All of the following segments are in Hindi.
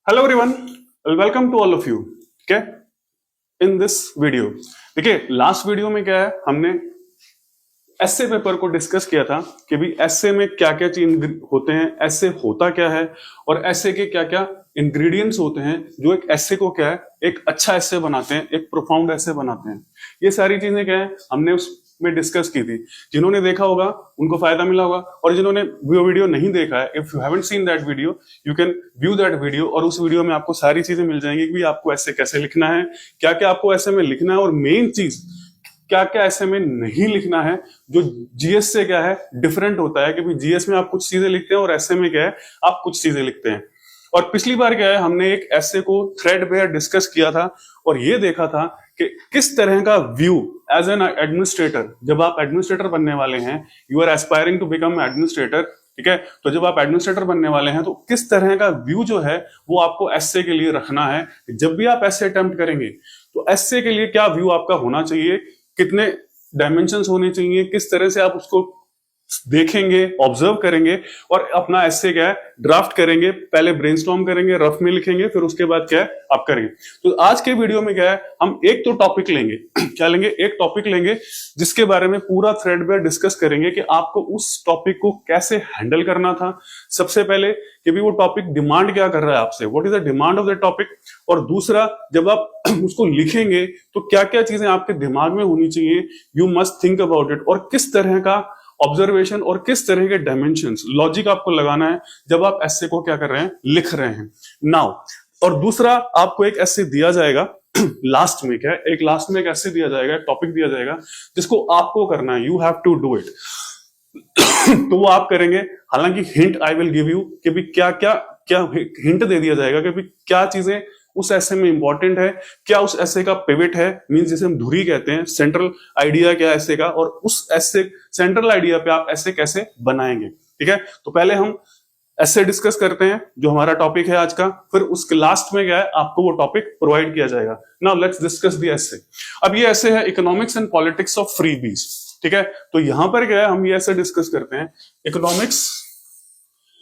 Hello everyone, welcome to all of you. ठीक है, इन दिस वीडियो देखिए लास्ट वीडियो में क्या है, हमने एस्से पेपर को डिस्कस किया था कि भी एस्से में क्या क्या चीज होते हैं, एस्से होता क्या है और एस्से के क्या क्या इंग्रेडिएंट्स होते हैं जो एक एस्से को क्या है एक अच्छा एस्से बनाते हैं, एक प्रोफाउंड एस्से बनाते हैं। ये सारी चीजें क्या है हमने उसमें डिस्कस की थी। जिन्होंने देखा होगा उनको फायदा मिला होगा, और जिन्होंने वो वीडियो नहीं देखा है, if you haven't seen that video you can view that video, और उस वीडियो में आपको सारी चीजें मिल जाएंगी कि आपको एस्से कैसे लिखना है, क्या क्या आपको एस्से में लिखना है, और मेन चीज क्या क्या ऐसे में नहीं लिखना है जो जीएस से क्या है डिफरेंट होता है। क्योंकि जीएस में आप कुछ चीजें लिखते हैं और ऐसे में क्या है आप कुछ चीजें लिखते हैं। और पिछली बार क्या है हमने एक ऐसे को थ्रेड पे डिस्कस किया था और ये देखा था कि किस तरह का व्यू एज एन एडमिनिस्ट्रेटर, जब आप एडमिनिस्ट्रेटर बनने वाले हैं, you are aspiring to become administrator, ठीक है, तो जब आप एडमिनिस्ट्रेटर बनने वाले हैं तो किस तरह का व्यू जो है वो आपको एस्से के लिए रखना है। जब भी आप एस्से अटेम्प्ट करेंगे तो एस्से के लिए क्या व्यू आपका होना चाहिए, कितने डायमेंशंस होने चाहिए, किस तरह से आप उसको देखेंगे, ऑब्जर्व करेंगे और अपना एस्से क्या है ड्राफ्ट करेंगे। पहले ब्रेनस्टॉर्म करेंगे, रफ में लिखेंगे, फिर उसके बाद क्या है आप करेंगे। तो आज के वीडियो में क्या है हम एक तो टॉपिक लेंगे, क्या लेंगे, एक टॉपिक लेंगे जिसके बारे में पूरा थ्रेड पे डिस्कस करेंगे कि आपको उस टॉपिक को कैसे हैंडल करना था। सबसे पहले कि भी वो टॉपिक डिमांड क्या कर रहा है आपसे, what is the demand of the topic, और दूसरा जब आप उसको लिखेंगे तो क्या क्या चीजें आपके दिमाग में होनी चाहिए, you must think about it, और किस तरह का ऑब्जर्वेशन और किस तरह के डायमेंशंस लॉजिक आपको लगाना है जब आप एस्से को क्या कर रहे हैं लिख रहे हैं नाउ। और दूसरा आपको एक एस्से दिया जाएगा लास्ट में, क्या एक लास्ट में एक एस्से दिया जाएगा, एक टॉपिक दिया जाएगा जिसको आपको करना है, you have to do it. तो वो आप करेंगे। हालांकि hint I will give you कि भी क्या क्या क्या हिंट दे दिया जाएगा कि भी क्या चीजें उस एस्से में इंपॉर्टेंट है, क्या उस एस्से का पिवट है, मींस जिसे हम धुरी कहते हैं, सेंट्रल आइडिया क्या एस्से का, और उस एस्से सेंट्रल आइडिया पे आप एस्से कैसे बनाएंगे। ठीक है, तो पहले हम एस्से डिस्कस करते हैं जो हमारा टॉपिक है आज का, फिर उसके लास्ट में क्या है आपको वो टॉपिक प्रोवाइड किया जाएगा। Now let's discuss the essay. अब ये एस्से है economics and politics of freebies. ठीक है, तो यहां पर क्या है हम ये ऐसे डिस्कस करते हैं economics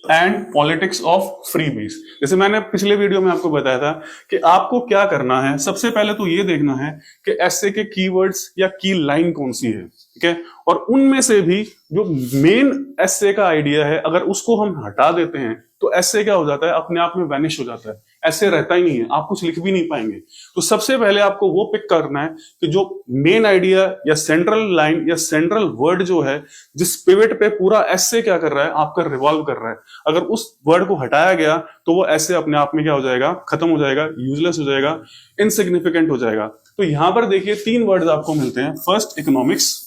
and politics of freebies. जैसे मैंने पिछले वीडियो में आपको बताया था कि आपको क्या करना है, सबसे पहले तो ये देखना है कि एस्से के कीवर्ड्स या की लाइन कौन सी है। ठीक है, और उनमें से भी जो मेन एस्से का आइडिया है अगर उसको हम हटा देते हैं तो एस्से क्या हो जाता है अपने आप में वैनिश हो जाता है, ऐसे रहता ही नहीं है, आप कुछ लिख भी नहीं पाएंगे। तो सबसे पहले आपको वो पिक करना है कि जो मेन आइडिया या सेंट्रल लाइन या सेंट्रल वर्ड जो है जिस पिवट पे पूरा एस्से क्या कर रहा है आपका रिवॉल्व कर रहा है, अगर उस वर्ड को हटाया गया तो वो एस्से अपने आप में क्या हो जाएगा, खत्म हो जाएगा, यूजलेस हो जाएगा, इनसिग्निफिकेंट हो जाएगा। तो यहां पर देखिए तीन वर्ड्स आपको मिलते हैं। फर्स्ट इकोनॉमिक्स,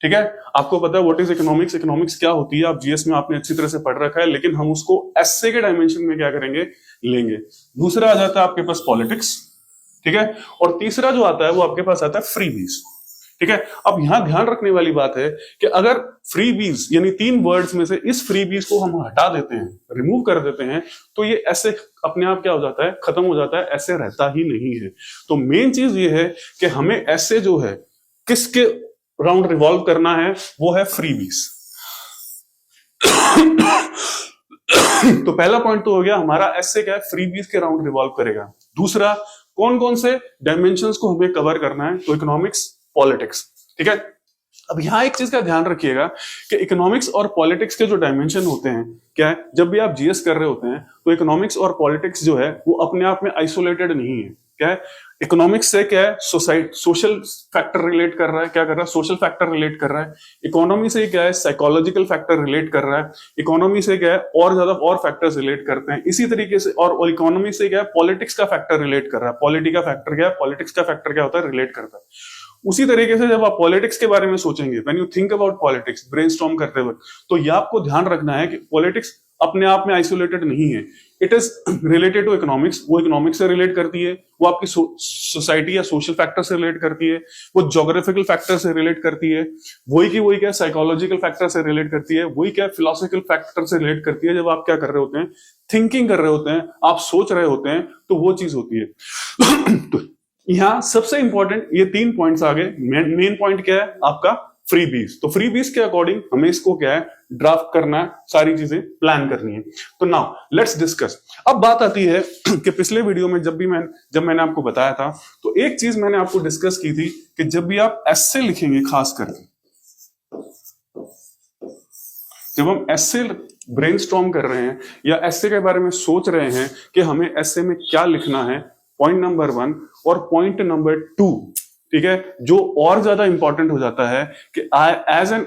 ठीक है, आपको पता है व्हाट इज इकोनॉमिक्स, इकोनॉमिक्स क्या होती है, आप जीएस में आपने अच्छी तरह से पढ़ रखा है, लेकिन हम उसको एस्से के डायमेंशन में क्या करेंगे लेंगे। दूसरा आ जाता है आपके पास पॉलिटिक्स, ठीक है, और तीसरा जो आता है वो आपके पास आता है फ्रीबीज। ठीक है, अब यहां ध्यान रखने वाली बात है कि अगर फ्रीबीज यानी तीन वर्ड्स में से इस फ्रीबीज को हम हटा देते हैं, रिमूव कर देते हैं, तो ये ऐसे अपने आप क्या हो जाता है, खत्म हो जाता है, ऐसे रहता ही नहीं है। तो मेन चीज ये है कि हमें ऐसे जो है किसके राउंड रिवॉल्व करना है, वो है फ्रीबीज। तो पहला पॉइंट तो हो गया हमारा एस्से क्या है फ्रीबीज के राउंड रिवॉल्व करेगा। दूसरा कौन कौन से डायमेंशंस को हमें कवर करना है, तो इकोनॉमिक्स, पॉलिटिक्स। ठीक है, अब यहां एक चीज का ध्यान रखिएगा कि इकोनॉमिक्स और पॉलिटिक्स के जो डायमेंशन होते हैं क्या है, जब भी आप जीएस कर रहे होते हैं तो इकोनॉमिक्स और पॉलिटिक्स जो है वो अपने आप में आइसोलेटेड नहीं है। क्या है, इकोनॉमिक्स से क्या है सोशल फैक्टर रिलेट कर रहा है, क्या कर रहा है, सोशल फैक्टर रिलेट कर रहा है। इकोनॉमी से क्या है, साइकोलॉजिकल फैक्टर रिलेट कर रहा है। इकोनॉमी से क्या है और ज्यादा और फैक्टर्स रिलेट करते हैं। इसी तरीके से और इकोनॉमी से क्या है पॉलिटिक्स का फैक्टर रिलेट कर रहा है। पॉलिटी का फैक्टर क्या है, पॉलिटिक्स का फैक्टर क्या होता है, रिलेट करता है। उसी तरीके से जब आप पॉलिटिक्स के बारे में सोचेंगे, when you think about politics brainstorm करते वक्त, तो ये आपको ध्यान रखना है कि पॉलिटिक्स अपने आप में आइसोलेटेड नहीं है, it is related to economics. वो इकोनॉमिक्स से रिलेट करती है, वो आपकी सोसाइटी या सोशल फैक्टर से रिलेट करती है, वो ज्योग्राफिकल फैक्टर से रिलेट करती है, वही की वही क्या साइकोलॉजिकल फैक्टर से रिलेट करती है, वही क्या फिलोसॉफिकल फैक्टर से रिलेट करती है। जब आप क्या कर रहे होते हैं, थिंकिंग कर रहे होते हैं, आप सोच रहे होते हैं, तो वो चीज होती है। तो यहां सबसे इंपॉर्टेंट ये तीन पॉइंट्स आ गए। मेन पॉइंट क्या है आपका फ्रीबीज। तो फ्रीबीज के अकॉर्डिंग हमें इसको क्या है, ड्राफ्ट करना है, सारी चीजें प्लान करनी है। तो नाउ लेट्स डिस्कस। अब बात आती है कि पिछले वीडियो में जब मैंने आपको बताया था, तो एक चीज मैंने आपको डिस्कस की थी कि जब भी आप एस्से लिखेंगे, खास करके जब हम एस्से ब्रेनस्टॉर्म कर रहे हैं या एस्से के बारे में सोच रहे हैं कि हमें एस्से में क्या लिखना है, पॉइंट नंबर 1 और पॉइंट नंबर 2, ठीक है, जो और ज्यादा इंपॉर्टेंट हो जाता है कि एज एन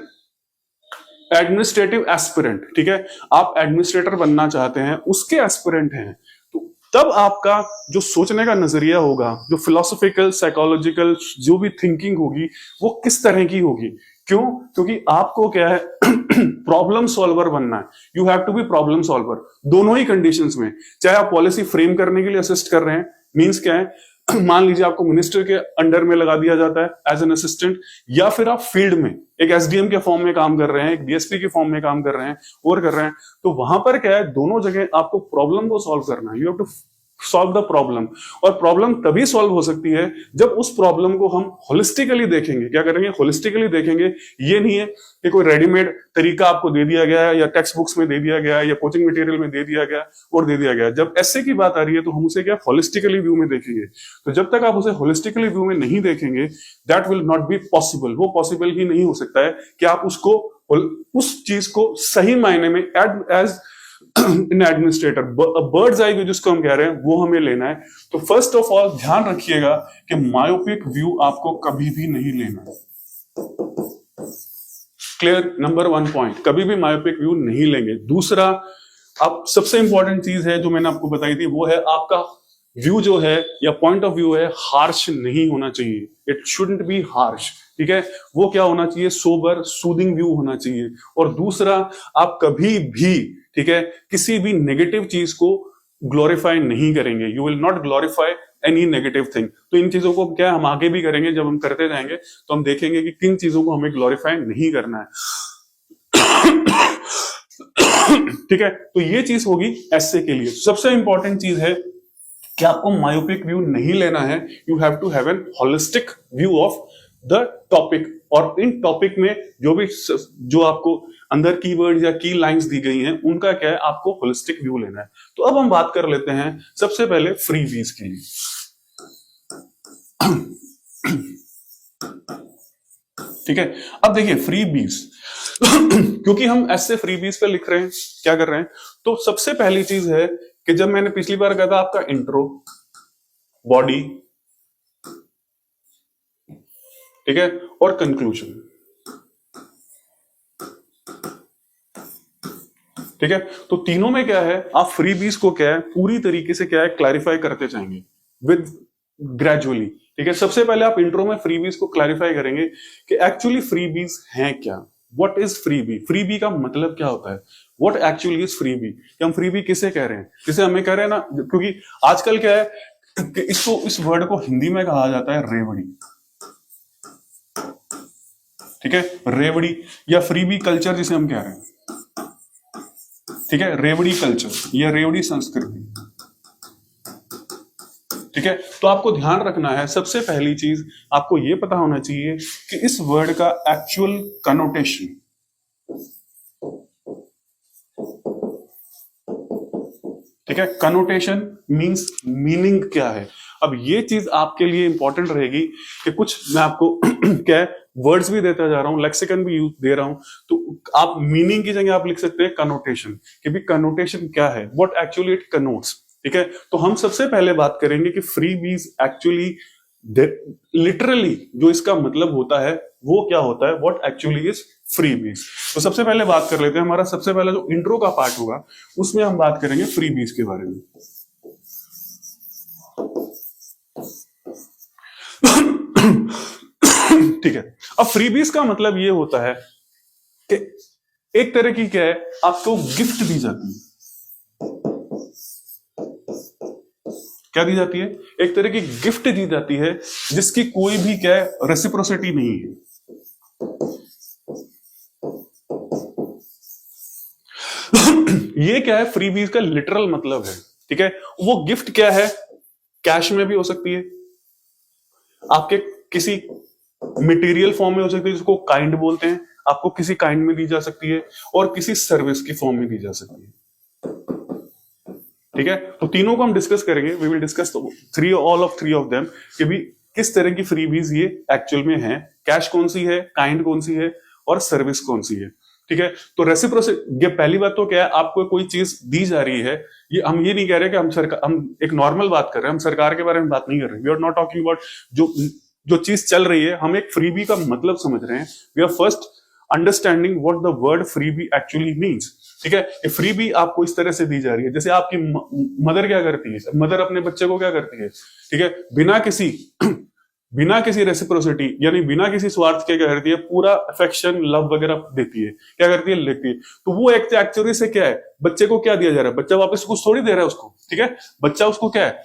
एडमिनिस्ट्रेटिव एस्पिरेंट, ठीक है, आप एडमिनिस्ट्रेटर बनना चाहते हैं, उसके एस्पिरेंट हैं, तो तब आपका जो सोचने का नजरिया होगा, जो फिलोसॉफिकल साइकोलॉजिकल जो भी थिंकिंग होगी, वो किस तरह की होगी। क्यों? क्योंकि आपको क्या है प्रॉब्लम सॉल्वर बनना है। You have to be problem solver दोनों ही कंडीशंस में। चाहे आप पॉलिसी फ्रेम करने के लिए असिस्ट कर रहे हैं, मींस क्या है, मान लीजिए आपको मिनिस्टर के अंडर में लगा दिया जाता है एज एन असिस्टेंट, या फिर आप फील्ड में एक एसडीएम के फॉर्म में काम कर रहे हैं, एक डीएसपी के फॉर्म में काम कर रहे हैं और कर रहे हैं, तो वहां पर क्या है, दोनों जगह आपको प्रॉब्लम को सॉल्व करना है। You have to solve the problem. और प्रॉब्लम तभी सॉल्व हो सकती है जब उस प्रॉब्लम को हम होलिस्टिकली देखेंगे। क्या करेंगे? होलिस्टिकली देखेंगे। ये नहीं है कि कोई रेडीमेड तरीका आपको दे दिया गया है या टेक्स्ट बुक्स में दे दिया गया है या कोचिंग मटेरियल में दे दिया गया और दे दिया गया। जब ऐसे की बात आ रही है तो हम उसे क्या होलिस्टिकली व्यू में देखेंगे। तो जब तक आप उसे होलिस्टिकली व्यू में नहीं देखेंगे, that will not be possible. वो पॉसिबल ही नहीं हो सकता है कि आप उसको, उस चीज को सही मायने में as in administrator bird's eye view जिसको हम कह रहे हैं, वो हमें लेना है। तो फर्स्ट ऑफ ऑल ध्यान रखिएगा कि मायोपिक व्यू आपको कभी भी नहीं लेना है। क्लियर? नंबर 1 पॉइंट, कभी भी मायोपिक व्यू नहीं लेंगे। दूसरा, अब सबसे इंपॉर्टेंट चीज है जो मैंने आपको बताई थी, वो है आपका व्यू जो है या पॉइंट ऑफ व्यू है, हार्श नहीं होना चाहिए। इट शुडंट बी हार्श, ठीक है। वो क्या होना चाहिए? सोबर सूदिंग व्यू होना चाहिए। और दूसरा, आप कभी भी, ठीक है, किसी भी नेगेटिव चीज को ग्लोरीफाई नहीं करेंगे। You will not glorify any negative thing. तो इन चीजों को क्या हम आगे भी करेंगे, जब हम करते जाएंगे तो हम देखेंगे कि किन चीजों को हमें ग्लोरीफाई नहीं करना है। ठीक है, तो ये चीज होगी एस्से के लिए। सबसे इंपॉर्टेंट चीज है कि आपको मायोपिक व्यू नहीं लेना है। You have to have an holistic view of the topic. और इन टॉपिक में जो आपको अंदर कीवर्ड्स या की लाइंस दी गई हैं, उनका क्या है, आपको होलिस्टिक व्यू लेना है। तो अब हम बात कर लेते हैं सबसे पहले फ्रीबीज के लिए। ठीक है, अब देखिए फ्रीबीज क्योंकि हम ऐसे फ्रीबीज पे लिख रहे हैं, क्या कर रहे हैं, तो सबसे पहली चीज है कि जब मैंने पिछली बार कहा था आपका इंट्रो, बॉडी, ठीक है, और कंक्लूजन, ठीक है। तो तीनों में क्या है, आप फ्रीबीज को क्या है पूरी तरीके से क्या है क्लैरिफाई करते जाएंगे विद ग्रेजुअली, ठीक है। सबसे पहले आप इंट्रो में फ्रीबीज को क्लैरिफाई करेंगे कि एक्चुअली फ्रीबीज हैं क्या, व्हाट इज फ्रीबी, फ्रीबी का मतलब क्या होता है, व्हाट एक्चुअली इज फ्रीबी, कि हम फ्रीबी किसे कह रहे हैं, जिसे हमें कह रहे हैं ना, क्योंकि आजकल क्या है कि इस वर्ड को हिंदी में कहा जाता है रेवड़ी, ठीक है, रेवड़ी या फ्रीबी कल्चर जिसे हम कह रहे हैं, ठीक है, रेवड़ी कल्चर या रेवड़ी संस्कृति, ठीक है। तो आपको ध्यान रखना है, सबसे पहली चीज आपको यह पता होना चाहिए कि इस वर्ड का एक्चुअल कनोटेशन, ठीक है, कनोटेशन मींस मीनिंग क्या है। अब ये चीज आपके लिए इंपॉर्टेंट रहेगी कि कुछ मैं आपको क्या है वर्ड्स भी देता जा रहा हूं, लेक्सिकन भी यूज दे रहा हूं, तो आप मीनिंग की जगह आप लिख सकते हैं कनोटेशन, कि भी कनोटेशन क्या है, व्हाट एक्चुअली इट कनोट्स, ठीक है। तो हम सबसे पहले बात करेंगे कि फ्रीबीज एक्चुअली लिटरली जो इसका मतलब होता है वो क्या होता है, व्हाट एक्चुअली इज फ्रीबीज। तो सबसे पहले बात कर लेते हैं, हमारा सबसे पहला जो इंट्रो का पार्ट होगा उसमें हम बात करेंगे फ्रीबीज के बारे में। ठीक है, अब फ्रीबीज का मतलब ये होता है कि एक तरह की क्या है, आपको गिफ्ट दी जाती है। क्या दी जाती है? एक तरह की गिफ्ट दी जाती है जिसकी कोई भी क्या है रेसिप्रोसिटी नहीं है। ये क्या है फ्रीबीज का लिटरल मतलब है, ठीक है। वो गिफ्ट क्या है, कैश में भी हो सकती है, आपके किसी मटेरियल फॉर्म में हो सकती है जिसको काइंड बोलते हैं, आपको किसी काइंड में दी जा सकती है, और किसी सर्विस की फॉर्म में दी जा सकती है। ठीक है, तो तीनों को हम डिस्कस करेंगे। We will discuss all of three of them कि भी किस तरह की फ्रीबीज ये एक्चुअल में है, कैश कौन सी है, काइंड कौन सी है, और सर्विस कौन सी है। ठीक है, तो रेसिप्रोसिटी, ये पहली बात तो क्या है, आपको कोई चीज दी जा रही है, हम ये नहीं कह रहे कि हम एक नॉर्मल बात कर रहे हैं, हम सरकार के बारे में बात नहीं कर रहे। We are not talking about जो चीज चल रही है, हम एक फ्रीबी का मतलब समझ रहे हैं। We are first understanding what the word freebie actually means. ठीक है, फ्रीबी आपको इस तरह से दी जा रही है, जैसे आपकी मदर क्या करती है, मदर अपने बच्चे को क्या करती है, ठीक है, बिना किसी रेसिप्रोसिटी यानी बिना किसी स्वार्थ के क्या करती है, पूरा अफेक्शन लव वगैरह देती है, क्या करती है, लेती है। तो वो एक एक्चुअली से क्या है, बच्चे को क्या दिया जा रहा है, बच्चा वापस कुछ थोड़ी दे रहा है उसको। ठीक है, बच्चा उसको क्या है,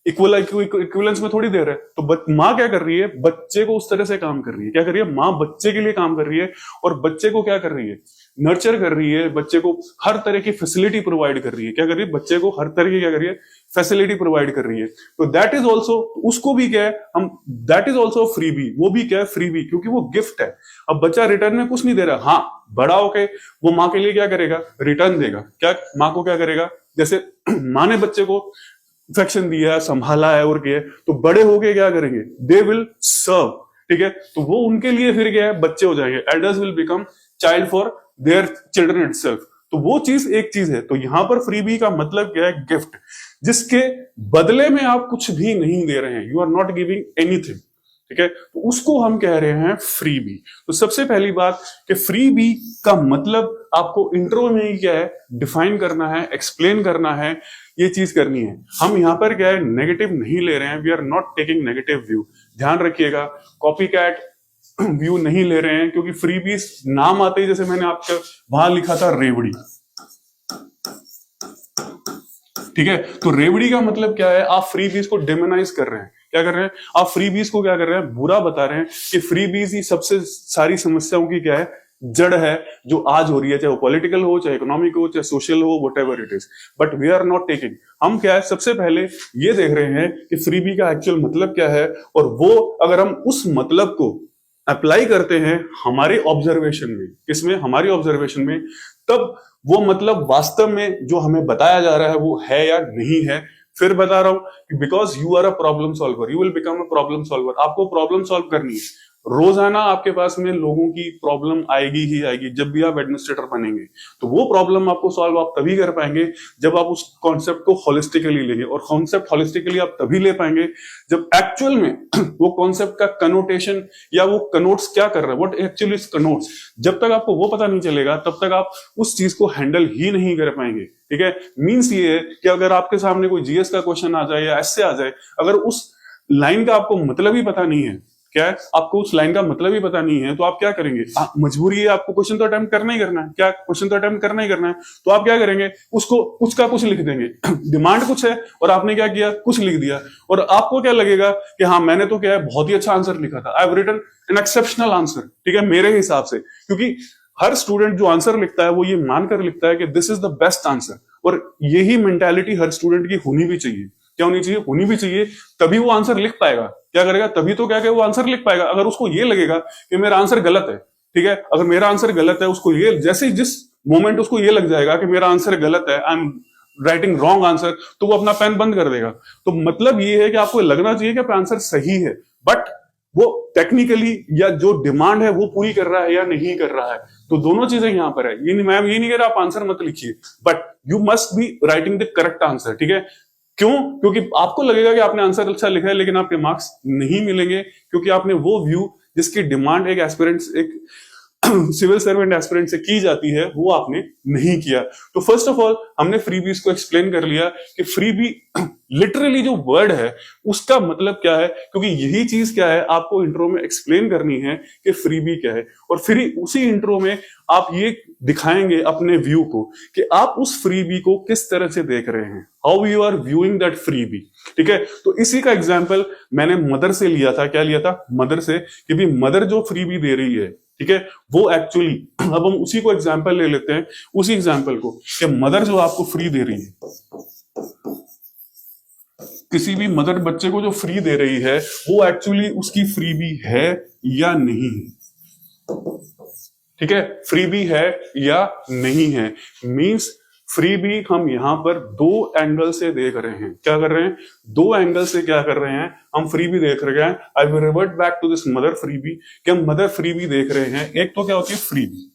इक्विवेलेंस में थोड़ी दे रहा है। तो माँ क्या कर रही है, बच्चे को उस तरह से काम कर रही है, क्या कर रही है, माँ बच्चे के लिए काम कर रही है, और बच्चे को क्या कर रही है, नर्चर कर रही है, बच्चे को हर तरह की फैसिलिटी प्रोवाइड कर रही है, क्या कर रही है, बच्चे को हर तरह की क्या कर रही है, फैसिलिटी प्रोवाइड कर रही है। तो दैट इज ऑल्सो, उसको भी क्या है, हम दैट इज ऑल्सो फ्रीबी, वो भी क्या है, फ्रीबी, क्योंकि वो गिफ्ट है। अब बच्चा रिटर्न में कुछ नहीं दे रहा, हाँ बड़ा होके वो माँ के लिए क्या करेगा, रिटर्न देगा। क्या माँ को क्या करेगा, जैसे माँ ने बच्चे को अफेक्शन दिया, संभाला है और क्या है, तो बड़े होके क्या करेंगे, दे विल सर्व। ठीक है, तो वो उनके लिए फिर क्या है, बच्चे हो जाएंगे, elders will become child for their children itself. तो वो चीज एक चीज है। तो यहां पर फ्रीबी का मतलब क्या है, गिफ्ट, जिसके बदले में आप कुछ भी नहीं दे रहे हैं, you are not giving anything. ठीक है, तो उसको हम कह रहे हैं फ्रीबी। तो सबसे पहली बात कि फ्रीबी का मतलब आपको इंट्रो में ही क्या है, डिफाइन करना है, एक्सप्लेन करना है, ये चीज करनी है। हम यहां पर क्या है, नेगेटिव नहीं ले रहे हैं, we are not taking negative view, ध्यान रखिएगा। कॉपी कैट व्यू नहीं ले रहे हैं, क्योंकि फ्रीबीज नाम आते ही, जैसे मैंने आपके वहां लिखा था रेवड़ी। ठीक है, तो रेवड़ी का मतलब क्या है, आप फ्रीबीज को डिमोनाइज कर रहे हैं, क्या कर रहे हैं, आप फ्रीबीज को क्या कर रहे हैं, बुरा बता रहे हैं कि फ्रीबीज ही सबसे सारी समस्याओं की क्या है, जड़ है, जो आज हो रही है, चाहे वो पॉलिटिकल हो, चाहे इकोनॉमिक हो, चाहे सोशल हो, whatever it is. But we are not taking, हम क्या है, सबसे पहले ये देख रहे हैं कि फ्रीबी का एक्चुअल मतलब क्या है, और वो अगर हम उस मतलब को अप्लाई करते हैं हमारे ऑब्जर्वेशन में, किसमें, हमारी ऑब्जर्वेशन में, तब वो मतलब वास्तव में जो हमें बताया जा रहा है वो है या नहीं है। फिर बता रहा हूं कि because you are a problem solver, you will become a problem solver. आपको प्रॉब्लम सॉल्व करनी है, रोजाना आपके पास में लोगों की प्रॉब्लम आएगी ही आएगी। जब भी आप एडमिनिस्ट्रेटर बनेंगे तो वो प्रॉब्लम आपको सॉल्व आप तभी कर पाएंगे जब आप उस कॉन्सेप्ट को होलिस्टिकली लेंगे, और कॉन्सेप्ट होलिस्टिकली आप तभी ले पाएंगे जब एक्चुअल में वो कॉन्सेप्ट का कनोटेशन या वो कनोट्स क्या कर रहा है, व्हाट एक्चुअली इज कनोट्स, जब तक आपको वो पता नहीं चलेगा तब तक आप उस चीज को हैंडल ही नहीं कर पाएंगे। ठीक है, मीन्स ये है कि अगर आपके सामने कोई जीएस का क्वेश्चन आ जाए या ऐसे आ जाए, अगर उस लाइन का आपको मतलब ही पता नहीं है, क्या है, आपको उस लाइन का मतलब ही पता नहीं है, तो आप क्या करेंगे, मजबूरी है, आपको क्वेश्चन तो अटेम्प्ट करना ही करना है, क्या क्वेश्चन तो अटेम्प्ट करना ही करना है, तो आप क्या करेंगे, उसको कुछ का कुछ लिख देंगे। डिमांड कुछ है और आपने क्या किया, कुछ लिख दिया, और आपको क्या लगेगा कि हाँ मैंने तो क्या है, बहुत ही अच्छा आंसर लिखा था, I have written an exceptional answer. ठीक है, मेरे हिसाब से, क्योंकि हर स्टूडेंट जो आंसर लिखता है वो ये मानकर लिखता है कि this is the best answer, और यही मेंटालिटी हर स्टूडेंट की होनी भी चाहिए। क्या होनी चाहिए, होनी भी चाहिए, तभी वो आंसर लिख पाएगा। क्या करेगा, तभी तो क्या वो आंसर लिख पाएगा। अगर उसको ये लगेगा कि मेरा आंसर गलत है, ठीक है, अगर मेरा आंसर गलत है, उसको ये जैसे जिस मोमेंट उसको ये लग जाएगा कि मेरा आंसर गलत है, I am writing wrong answer, तो वो अपना पेन बंद कर देगा। तो मतलब ये है कि आपको लगना चाहिए कि आपका आंसर सही है, बट वो टेक्निकली या जो डिमांड है वो पूरी कर रहा है या नहीं कर रहा है। तो दोनों चीजें यहां पर है। ये मैम ये नहीं कह रहा आप आंसर मत लिखिए, but you must be writing the correct answer. ठीक है, क्यों, क्योंकि आपको लगेगा कि आपने आंसर अच्छा लिखा है, लेकिन आपके मार्क्स नहीं मिलेंगे, क्योंकि आपने वो व्यू जिसकी डिमांड एक एस्पिरेंट, एक सिविल सर्वेंट एस्पिरेंट से की जाती है, वो आपने नहीं किया। तो फर्स्ट ऑफ ऑल हमने फ्रीबीज को एक्सप्लेन कर लिया कि फ्रीबी लिटरली जो वर्ड है उसका मतलब क्या है, क्योंकि यही चीज क्या है आपको इंट्रो में एक्सप्लेन करनी है कि फ्रीबी क्या है, और फिर उसी इंट्रो में आप ये दिखाएंगे अपने व्यू को कि आप उस फ्रीबी को किस तरह से देख रहे हैं, how you are viewing that freebie. ठीक है, तो इसी का एग्जाम्पल मैंने मदर से लिया था। क्या लिया था, मदर से, कि भी मदर जो फ्रीबी दे रही है, ठीक है, वो एक्चुअली, अब हम उसी को एग्जाम्पल ले लेते हैं, उसी एग्जाम्पल को, कि मदर जो आपको फ्री दे रही है, किसी भी मदर बच्चे को जो फ्री दे रही है, वो एक्चुअली उसकी फ्रीबी है या नहीं है, ठीक है, फ्रीबी है या नहीं है। मींस फ्रीबी हम यहां पर दो एंगल से देख रहे हैं। क्या कर रहे हैं? दो एंगल से क्या कर रहे हैं? हम फ्रीबी देख रहे हैं। I will revert back to this mother freebie कि हम मदर फ्रीबी देख रहे हैं। एक तो क्या होती है? फ्रीबी,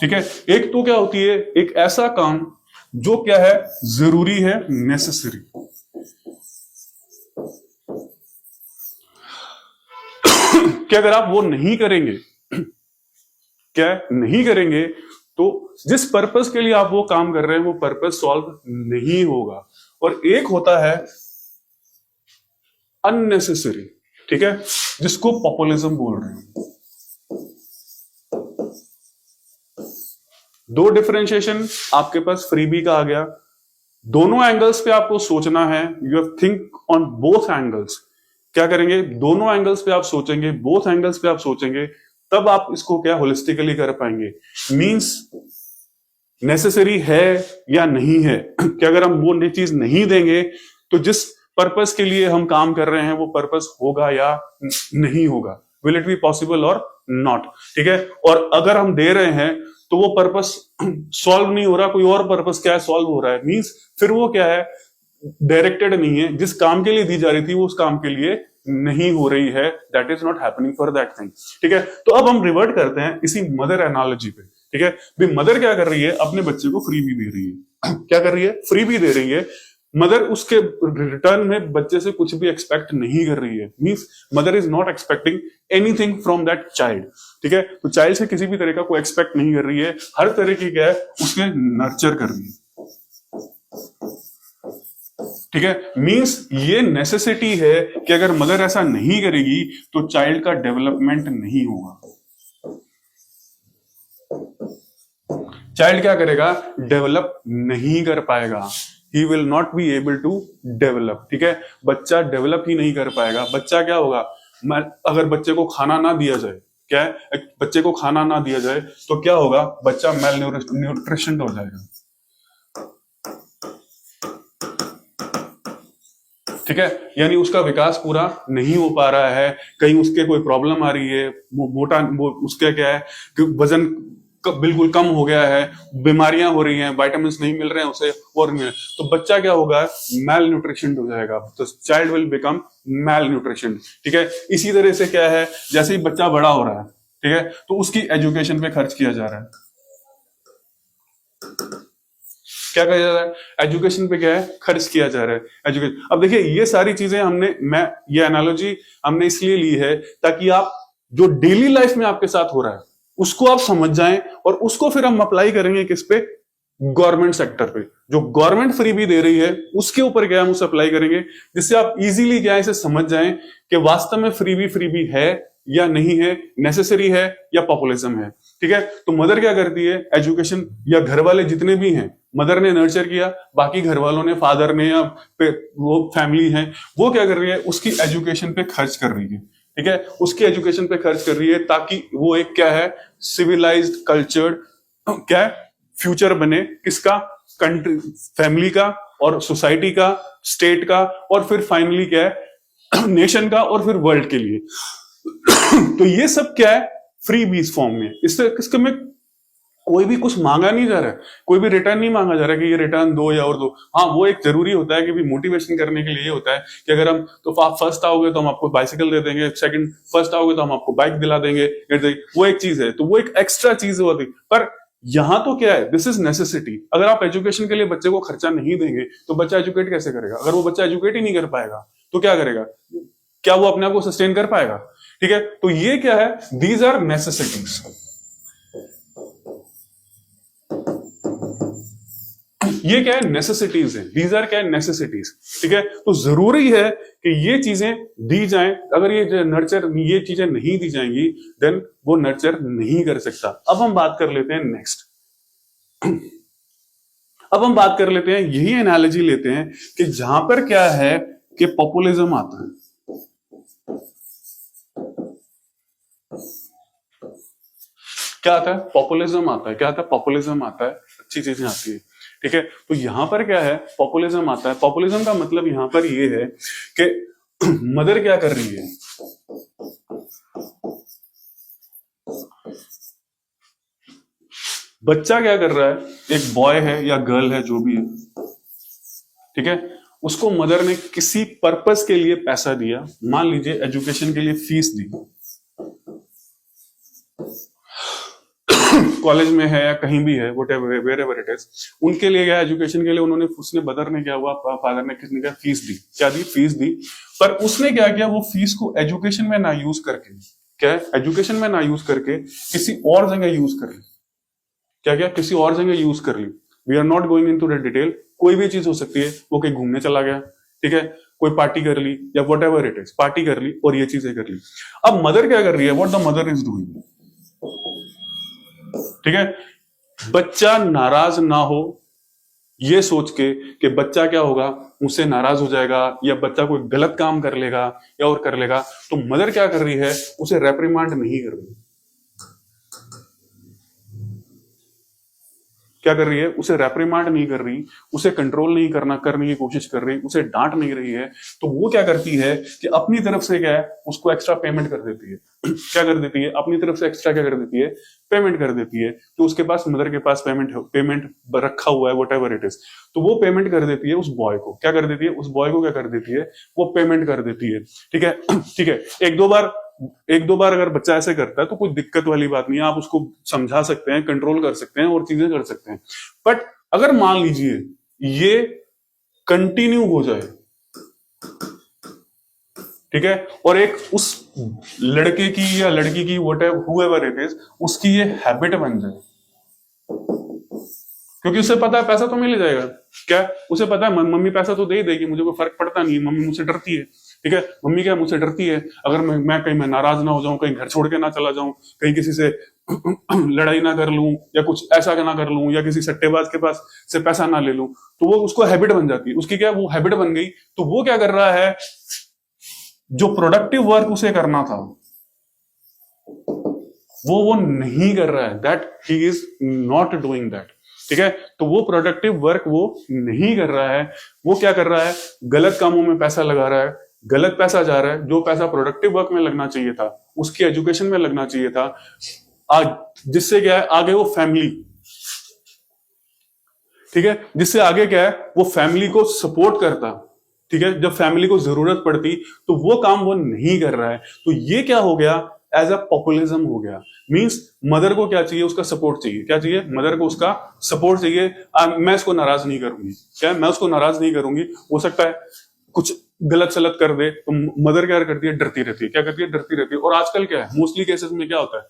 ठीक है। एक तो क्या होती है? एक ऐसा काम जो क्या है? जरूरी है, नेसेसरी। कि अगर आप वो नहीं करेंगे, क्या नहीं करेंगे, तो जिस पर्पस के लिए आप वो काम कर रहे हैं वो पर्पस सॉल्व नहीं होगा। और एक होता है अननेसेसरी, ठीक है, जिसको पॉपुलिज्म बोल रहे हैं। दो डिफरेंशिएशन आपके पास फ्रीबी का आ गया। दोनों एंगल्स पे आपको सोचना है। You have think on both angles. क्या करेंगे? दोनों एंगल्स पे आप सोचेंगे, बोथ एंगल्स पे आप सोचेंगे, तब आप इसको क्या होलिस्टिकली कर पाएंगे। मींस नेसेसरी है या नहीं है कि अगर हम वो चीज नहीं देंगे तो जिस पर्पस के लिए हम काम कर रहे हैं वो पर्पस होगा या नहीं होगा। विल इट बी पॉसिबल और नॉट, ठीक है। और अगर हम दे रहे हैं तो वो पर्पस सॉल्व नहीं हो रहा, कोई और पर्पस क्या है सॉल्व हो रहा है। मींस फिर वो क्या है? डायरेक्टेड नहीं है। जिस काम के लिए दी जा रही थी वो उस काम के लिए नहीं हो रही है। That is not happening for that thing, ठीक है। तो अब हम रिवर्ट करते हैं इसी मदर एनालॉजी पे, ठीक है। भाई मदर क्या कर रही है? अपने बच्चे को फ्रीबी दे रही है। क्या कर रही है? फ्रीबी दे रही है। मदर उसके रिटर्न में बच्चे से कुछ भी एक्सपेक्ट नहीं कर रही है। Means mother is not expecting anything from that child, ठीक है। तो चाइल्ड से किसी भी तरह का कोई एक्सपेक्ट नहीं कर रही है। हर तरह की क्या है? उसके नर्चर कर रही है, ठीक है। मींस ये नेसेसिटी है कि अगर मदर ऐसा नहीं करेगी तो चाइल्ड का डेवलपमेंट नहीं होगा। चाइल्ड क्या करेगा? डेवलप नहीं कर पाएगा। He will not be able to develop, ठीक है। बच्चा डेवलप ही नहीं कर पाएगा। बच्चा क्या होगा? अगर बच्चे को खाना ना दिया जाए, क्या है? बच्चे को खाना ना दिया जाए तो क्या होगा? बच्चा मेल न्यूट्रिशन हो जाएगा, ठीक है। यानी उसका विकास पूरा नहीं हो पा रहा है। कहीं उसके कोई प्रॉब्लम आ रही है, वो मोटा, वो उसका क्या है कि वजन बिल्कुल कम हो गया है, बीमारियां हो रही हैं, विटामिन नहीं मिल रहे हैं उसे और मिल, तो बच्चा क्या होगा? मेल न्यूट्रिशन हो जाएगा। तो child will become mail nutrition, ठीक है। इसी तरह से क्या है? जैसे ही बच्चा बड़ा हो रहा है, ठीक है, तो उसकी एजुकेशन पे खर्च किया जा रहा है। क्या कहा जा रहा है? एजुकेशन पे क्या है? खर्च किया जा रहा है, एजुकेशन। अब देखिए ये सारी चीजें ये एनालॉजी हमने इसलिए ली है ताकि आप जो डेली लाइफ में आपके साथ हो रहा है उसको आप समझ जाएं, और उसको फिर हम अप्लाई करेंगे किस पे? गवर्नमेंट सेक्टर पे। जो गवर्नमेंट फ्रीबी दे रही है उसके ऊपर क्या हम उसे अप्लाई करेंगे, जिससे आप इजीली क्या इसे समझ जाएं कि वास्तव में फ्रीबी है या नहीं है, नेसेसरी है या पॉपुलिज्म है, ठीक है। तो मदर क्या करती है? एजुकेशन, या घर वाले जितने भी हैं, मदर ने नर्चर किया, बाकी घर वालों ने, फादर ने, या वो फैमिली है, वो क्या कर रही है? उसकी एजुकेशन पे खर्च कर रही है, ठीक है। उसकी एजुकेशन पे खर्च कर रही है ताकि वो एक क्या है? सिविलाइज्ड, कल्चर्ड क्या फ्यूचर बने। किसका? कंट्री, फैमिली का, और सोसाइटी का, स्टेट का, और फिर फाइनली क्या है? नेशन का, और फिर वर्ल्ड के लिए। तो ये सब क्या है? फ्री बीज फॉर्म में। इसके में कोई भी कुछ मांगा नहीं जा रहा है, कोई भी रिटर्न नहीं मांगा जा रहा है कि ये रिटर्न दो या और दो। हाँ, वो एक जरूरी होता है कि भी मोटिवेशन करने के लिए ये होता है कि अगर हम तो आप फर्स्ट आओगे तो हम आपको बाइसिकल दे देंगे, सेकंड फर्स्ट आओगे तो हम आपको बाइक दिला देंगे, वो एक चीज है। तो वो एक एक्स्ट्रा चीज होती है। पर यहां तो क्या है? This is necessity. अगर आप एजुकेशन के लिए बच्चे को खर्चा नहीं देंगे तो बच्चा एजुकेट कैसे करेगा? अगर वो बच्चा एजुकेट ही नहीं कर पाएगा तो क्या करेगा? क्या वो अपने आप को सस्टेन कर पाएगा? ठीक है। तो ये क्या है? These are necessities. ये क्या है? नेसेसिटीज है। दीज आर क्या है? नेसेसिटीज, ठीक है। तो जरूरी है कि ये चीजें दी जाएं। अगर ये नर्चर, ये चीजें नहीं दी जाएंगी देन वो नर्चर नहीं कर सकता। अब हम बात कर लेते हैं नेक्स्ट। अब हम बात कर लेते हैं, यही एनालॉजी लेते हैं कि जहां पर क्या है कि पॉपुलिज्म आता है। क्या आता है? पॉपुलिज्म आता है। क्या आता है? पॉपुलिज्म आता है। अच्छी चीजें आती है, ठीक है। तो यहां पर क्या है? पॉपुलिज्म आता है। पॉपुलिज्म का मतलब यहां पर ये है कि मदर क्या कर रही है, बच्चा क्या कर रहा है, एक बॉय है या गर्ल है जो भी है, ठीक है, उसको मदर ने किसी पर्पस के लिए पैसा दिया, मान लीजिए एजुकेशन के लिए फीस दी, कॉलेज में है या कहीं भी है, व्हाटएवर वेयरएवर इट इज, उनके लिए गया एजुकेशन के लिए, उन्होंने उसने मदर ने क्या हुआ, फादर ने किसने क्या फीस दी, क्या दी, फीस दी, पर उसने क्या किया, वो फीस को एजुकेशन में ना यूज करके, क्या एजुकेशन में ना यूज करके किसी और जगह यूज कर ली, क्या क्या किसी और जगह यूज कर ली। We are not going into the detail, कोई भी चीज हो सकती है, वो कहीं घूमने चला गया, ठीक है, कोई पार्टी कर ली या what ever it is, party कर ली और ये चीजें कर ली। अब मदर क्या कर रही है, what the mother is doing, ठीक है, बच्चा नाराज ना हो ये सोच के कि बच्चा क्या होगा, मुझसे नाराज हो जाएगा या बच्चा कोई गलत काम कर लेगा या और कर लेगा, तो मदर क्या कर रही है, उसे रेप्रिमांड नहीं कर रही, क्या कर रही है, उसे रेप्रिमांड नहीं कर रही, उसे कंट्रोल नहीं करने की कोशिश कर रही, उसे डांट नहीं रही है, तो वो क्या करती है कि अपनी तरफ से क्या है, उसको एक्स्ट्रा पेमेंट कर देती है क्या कर देती है, अपनी तरफ से एक्स्ट्रा क्या कर देती है, पेमेंट कर देती है, तो उसके पास मदर के पास पेमेंट रखा हुआ है, वट एवर इट इज, तो वो पेमेंट कर देती है उस बॉय को, क्या कर देती है, उस बॉय को क्या कर देती है, वो पेमेंट कर देती है, ठीक है ठीक है, एक दो बार अगर बच्चा ऐसे करता है तो कोई दिक्कत वाली बात नहीं है, आप उसको समझा सकते हैं, कंट्रोल कर सकते हैं और चीजें कर सकते हैं, बट अगर मान लीजिए ये कंटिन्यू हो जाए, ठीक है, और एक उस लड़के की या लड़की की वट हुएवर इट इज, उसकी ये हैबिट बन जाए, क्योंकि उसे पता है पैसा तो मिल जाएगा, क्या उसे पता है मम्मी पैसा तो दे ही देगी, मुझे कोई फर्क पड़ता नहीं, मम्मी मुझसे डरती है, ठीक है, मम्मी क्या मुझसे डरती है, अगर मैं कहीं मैं नाराज ना हो जाऊं, कहीं घर छोड़ के ना चला जाऊं, कहीं किसी से लड़ाई ना कर लूं या कुछ ऐसा ना कर लूं या किसी सट्टेबाज के पास से पैसा ना ले लूं, तो वो उसको हैबिट बन जाती है, उसकी क्या वो हैबिट बन गई, तो वो क्या कर रहा है, जो प्रोडक्टिव वर्क उसे करना था वो नहीं कर रहा है, that he is not doing that, ठीक है, तो वो प्रोडक्टिव वर्क वो नहीं कर रहा है, वो क्या कर रहा है, गलत कामों में पैसा लगा रहा है, गलत पैसा जा रहा है, जो पैसा प्रोडक्टिव वर्क में लगना चाहिए था, उसकी एजुकेशन में लगना चाहिए था, आज जिससे क्या है, आगे वो फैमिली, ठीक है, जिससे आगे क्या है, वो फैमिली को सपोर्ट करता, ठीक है, जब फैमिली को जरूरत पड़ती तो वो काम वो नहीं कर रहा है, तो ये क्या हो गया, एज अ पॉपुलिज्म हो गया, मींस मदर को क्या चाहिए, उसका सपोर्ट चाहिए, क्या चाहिए, मदर को उसका सपोर्ट चाहिए, मैं इसको नाराज नहीं करूंगी, क्या मैं उसको नाराज नहीं करूंगी, हो सकता है कुछ गलत सलत कर दे, तो मदर क्या करती है, डरती रहती है, क्या करती है, डरती रहती है, और आजकल क्या है, मोस्टली केसेस में क्या होता है,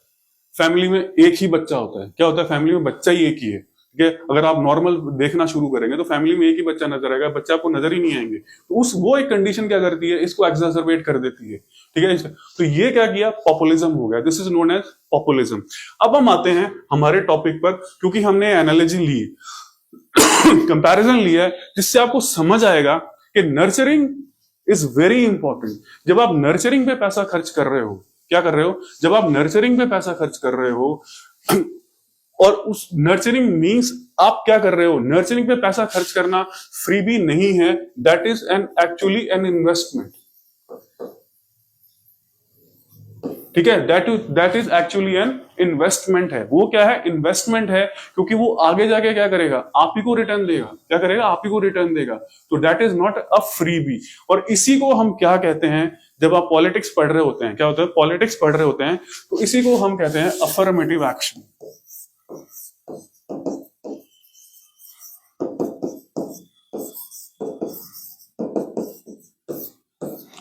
फैमिली में एक ही बच्चा होता है, क्या होता है, फैमिली में बच्चा ही एक ही है, ठीक है, अगर आप नॉर्मल देखना शुरू करेंगे तो फैमिली में एक ही बच्चा नजर आएगा, बच्चा आपको नजर ही नहीं आएंगे, तो उस वो एक कंडीशन क्या करती है, इसको एग्जैजरबेट कर देती है, ठीक है, तो ये क्या किया, पॉपुलिज्म हो गया, this is known as populism. अब हम आते हैं हमारे टॉपिक पर, क्योंकि हमने एनालॉजी ली कंपैरिजन लिया है, जिससे आपको समझ आएगा कि नर्चरिंग इज वेरी इंपॉर्टेंट। जब आप नर्चरिंग पे पैसा खर्च कर रहे हो, क्या कर रहे हो, जब आप नर्चरिंग पे पैसा खर्च कर रहे हो और उस नर्चरिंग मींस आप क्या कर रहे हो, नर्चरिंग पे पैसा खर्च करना फ्री भी नहीं है, that is an actually an investment, ठीक है, that is actually an investment है, वो क्या है, इन्वेस्टमेंट है, क्योंकि वो आगे जाके क्या करेगा, आप ही को रिटर्न देगा, क्या करेगा, आप ही को रिटर्न देगा, तो that is not a freebie. और इसी को हम क्या कहते हैं, जब आप पॉलिटिक्स पढ़ रहे होते हैं, क्या होता है, पॉलिटिक्स पढ़ रहे होते हैं, तो इसी को हम कहते हैं अफर्मेटिव एक्शन।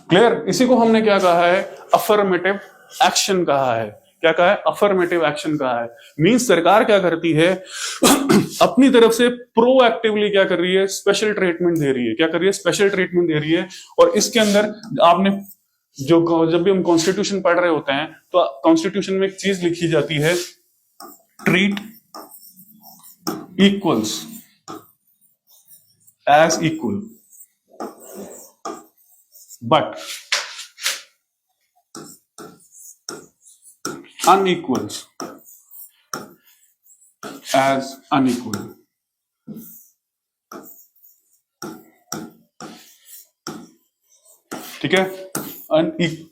क्लियर, इसी को हमने क्या कहा है, अफर्मेटिव एक्शन कहा है, क्या कहा है, अफर्मेटिव एक्शन कहा है, मींस सरकार क्या करती है अपनी तरफ से प्रोएक्टिवली क्या कर रही है, स्पेशल ट्रीटमेंट दे रही है, क्या कर रही है, स्पेशल ट्रीटमेंट दे रही है, और इसके अंदर आपने जो जब भी हम कॉन्स्टिट्यूशन पढ़ रहे होते हैं तो कॉन्स्टिट्यूशन में एक चीज लिखी जाती है, treat equals as equal but unequals as unequal, ठीक ठीक है,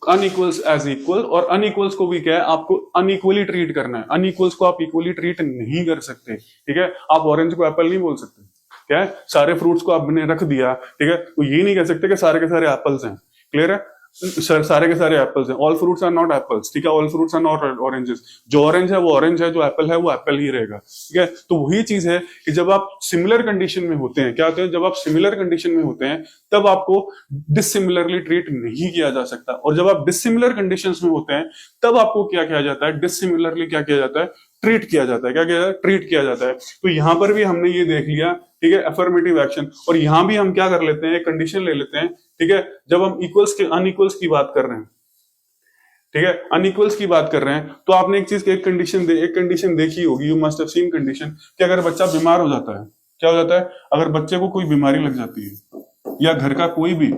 अनइक्वल्स एज इक्वल, और अनइक्वल्स को भी क्या है, आपको अनइक्वली ट्रीट करना है। अनइक्वल्स को आप इक्वली ट्रीट नहीं कर सकते, ठीक है। आप ऑरेंज को एप्पल नहीं बोल सकते, क्या है, सारे फ्रूट्स को आपने रख दिया, ठीक है, तो ये नहीं कह सकते कि सारे के सारे एप्पल्स हैं। क्लियर है, सर सारे के सारे एप्पल्स हैं, all fruits are not apples, ठीक है, all fruits are not oranges. जो ऑरेंज है वो ऑरेंज है, जो एप्पल है वो एप्पल ही रहेगा, ठीक है। तो वही चीज है कि जब आप सिमिलर कंडीशन में होते हैं, क्या होते हैं, जब आप सिमिलर कंडीशन में होते हैं तब आपको डिसिमिलरली ट्रीट नहीं किया जा सकता, और जब आप डिसिमिलर कंडीशंस में होते हैं तब आपको क्या किया जाता है, डिसिमिलरली क्या किया जाता है, ट्रीट किया जाता है। क्या किया जाता है, ट्रीट किया जाता है। तो यहां पर भी हमने ये देख लिया, ठीक है, अफर्मेटिव एक्शन। और यहां भी हम क्या कर लेते हैं, एक कंडीशन ले लेते हैं, ठीक है, जब हम इक्वल्स के अनइक्वल्स की बात कर रहे हैं, ठीक है, अनइक्वल्स की बात कर रहे हैं, तो आपने एक चीज एक कंडीशन देखी होगी, you must have seen condition, कि अगर बच्चा बीमार हो जाता है, क्या हो जाता है, अगर बच्चे को कोई बीमारी लग जाती है, या घर का कोई भी